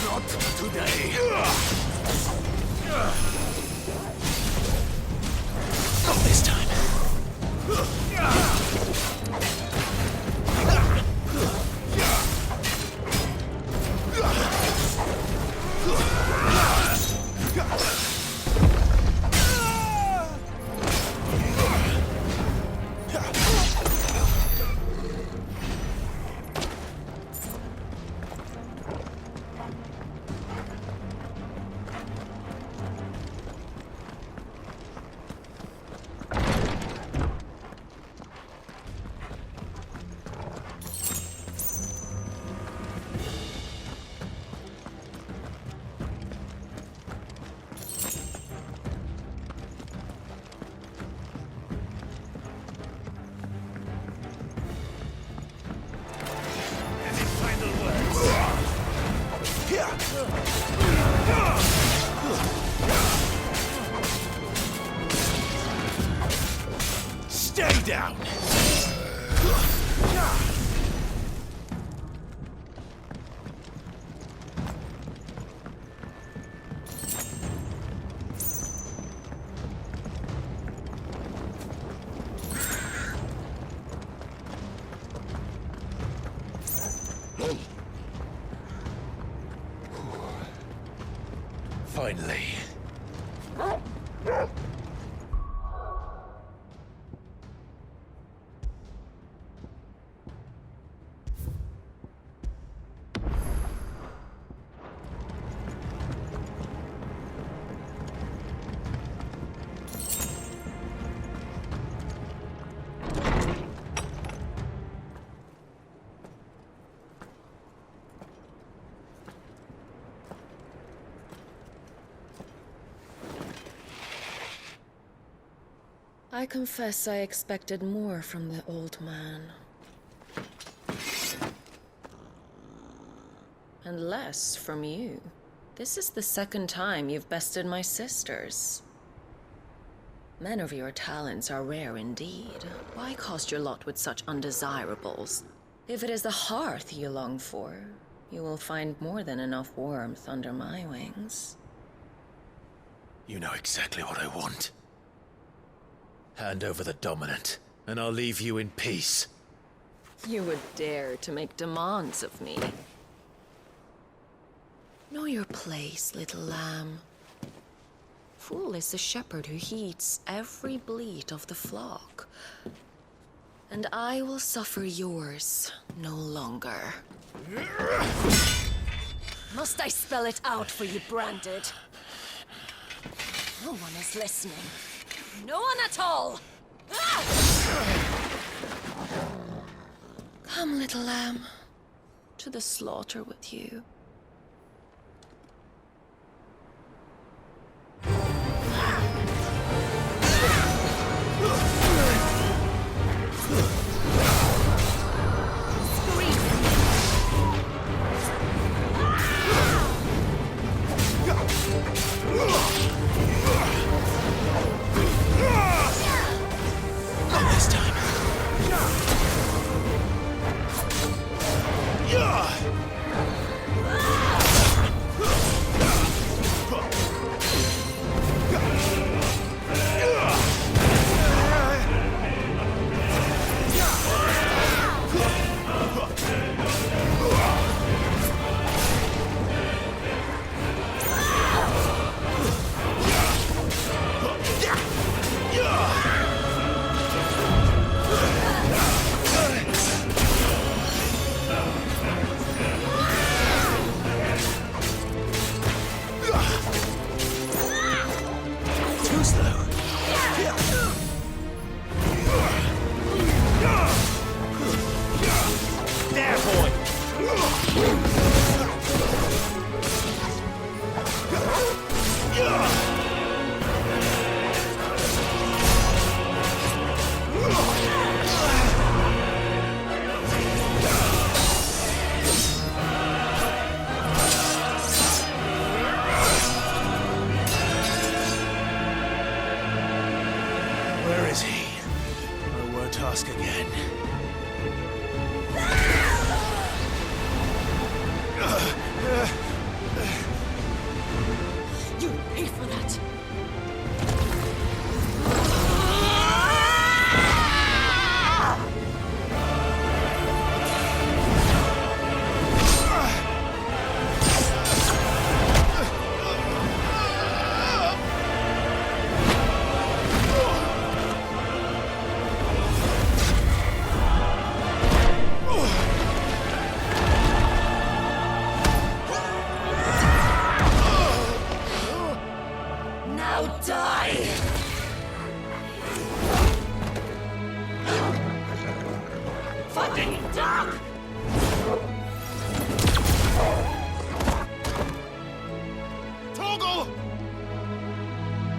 Not today. Not this time. Stay down! Finally. I confess I expected more from the old man. And less from you. This is the second time you've bested my sisters. Men of your talents are rare indeed. Why cast your lot with such undesirables? If it is the hearth you long for, you will find more than enough warmth under my wings. You know exactly what I want. Hand over the dominant, and I'll leave you in peace. You would dare to make demands of me. Know your place, little lamb. Fool is the shepherd who heeds every bleat of the flock. And I will suffer yours no longer. Must I spell it out for you, Branded? No one is listening. No one at all! Come, little lamb, to the slaughter with you.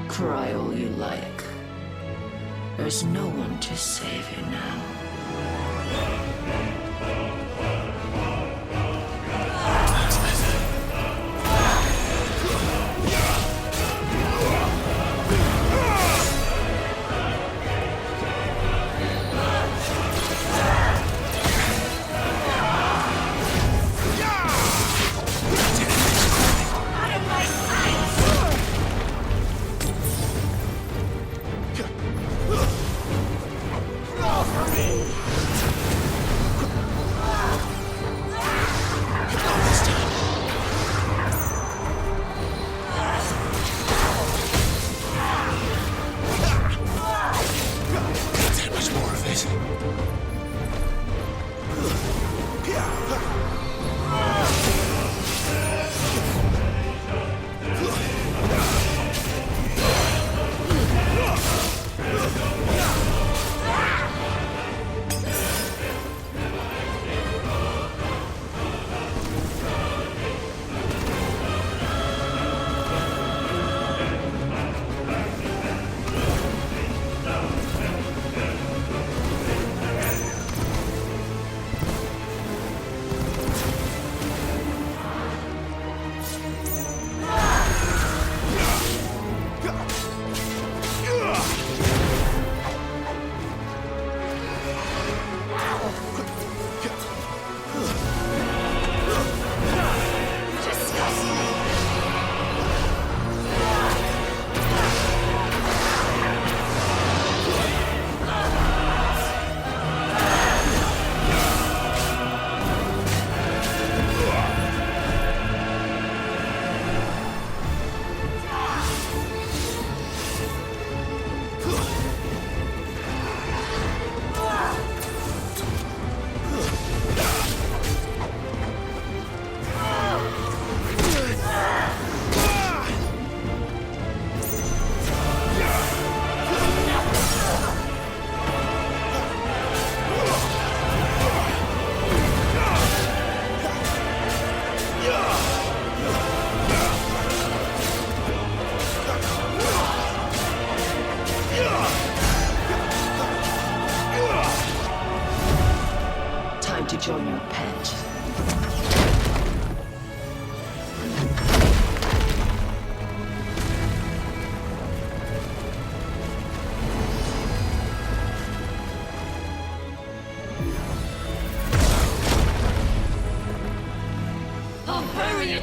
Cry all you like. There's no one to save you now.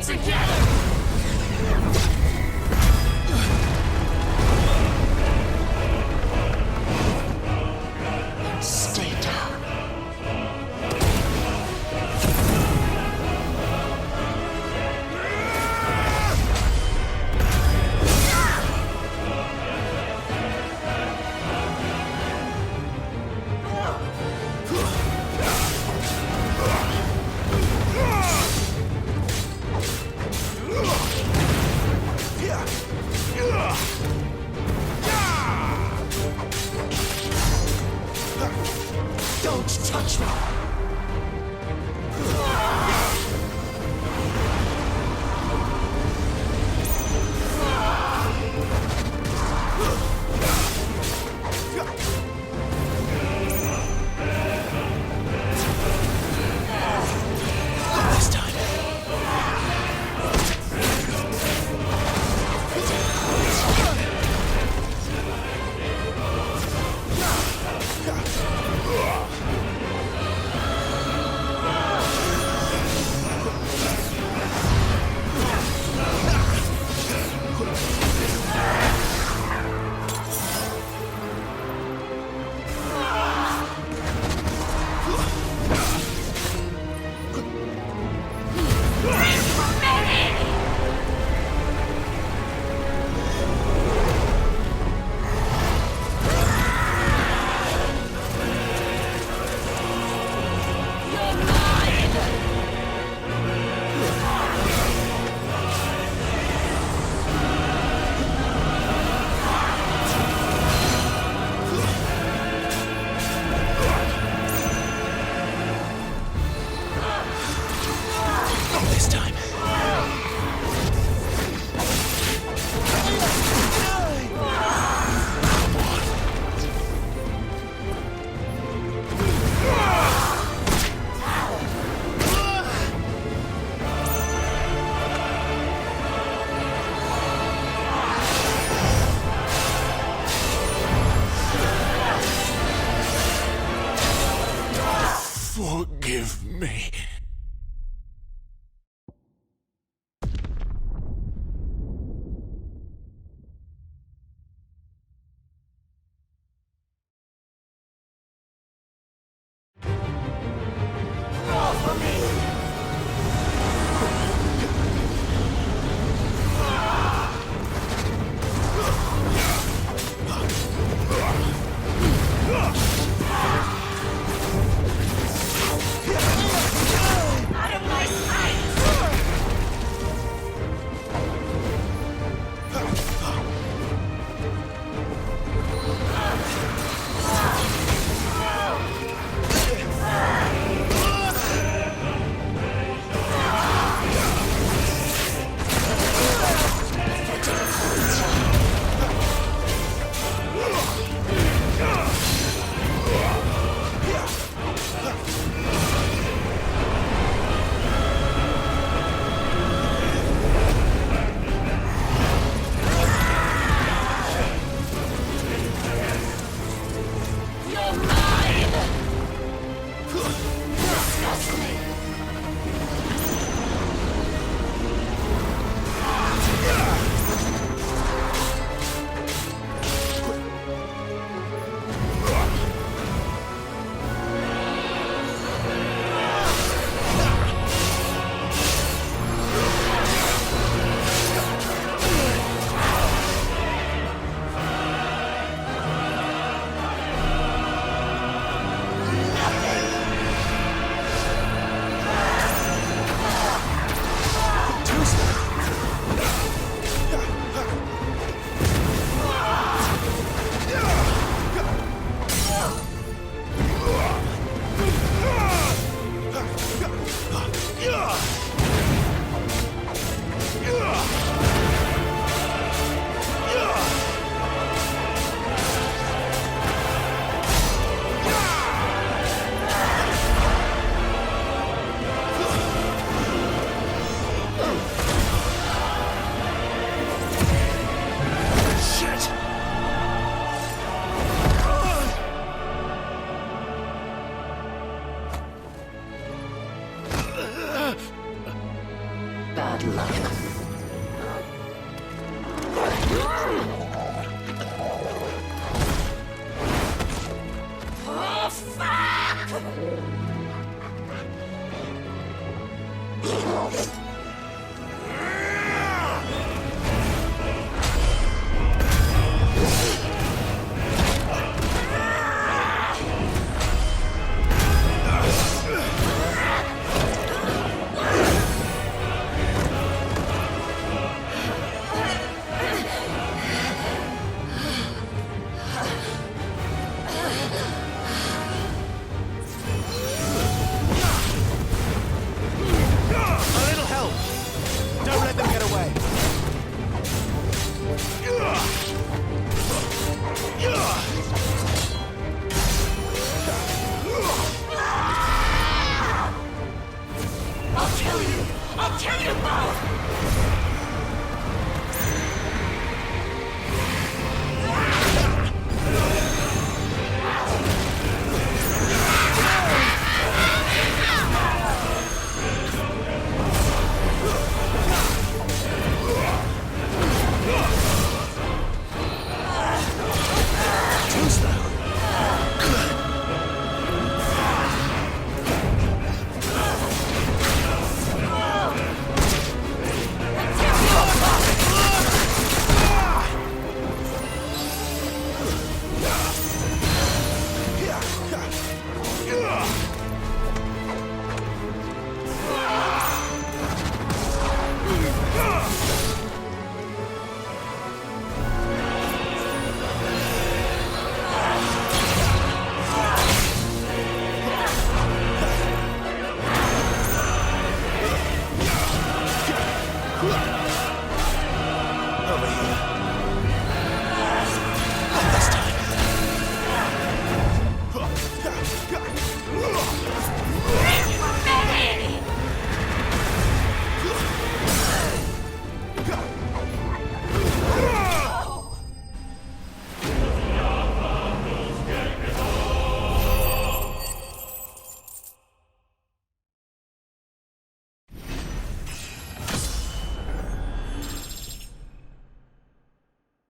together!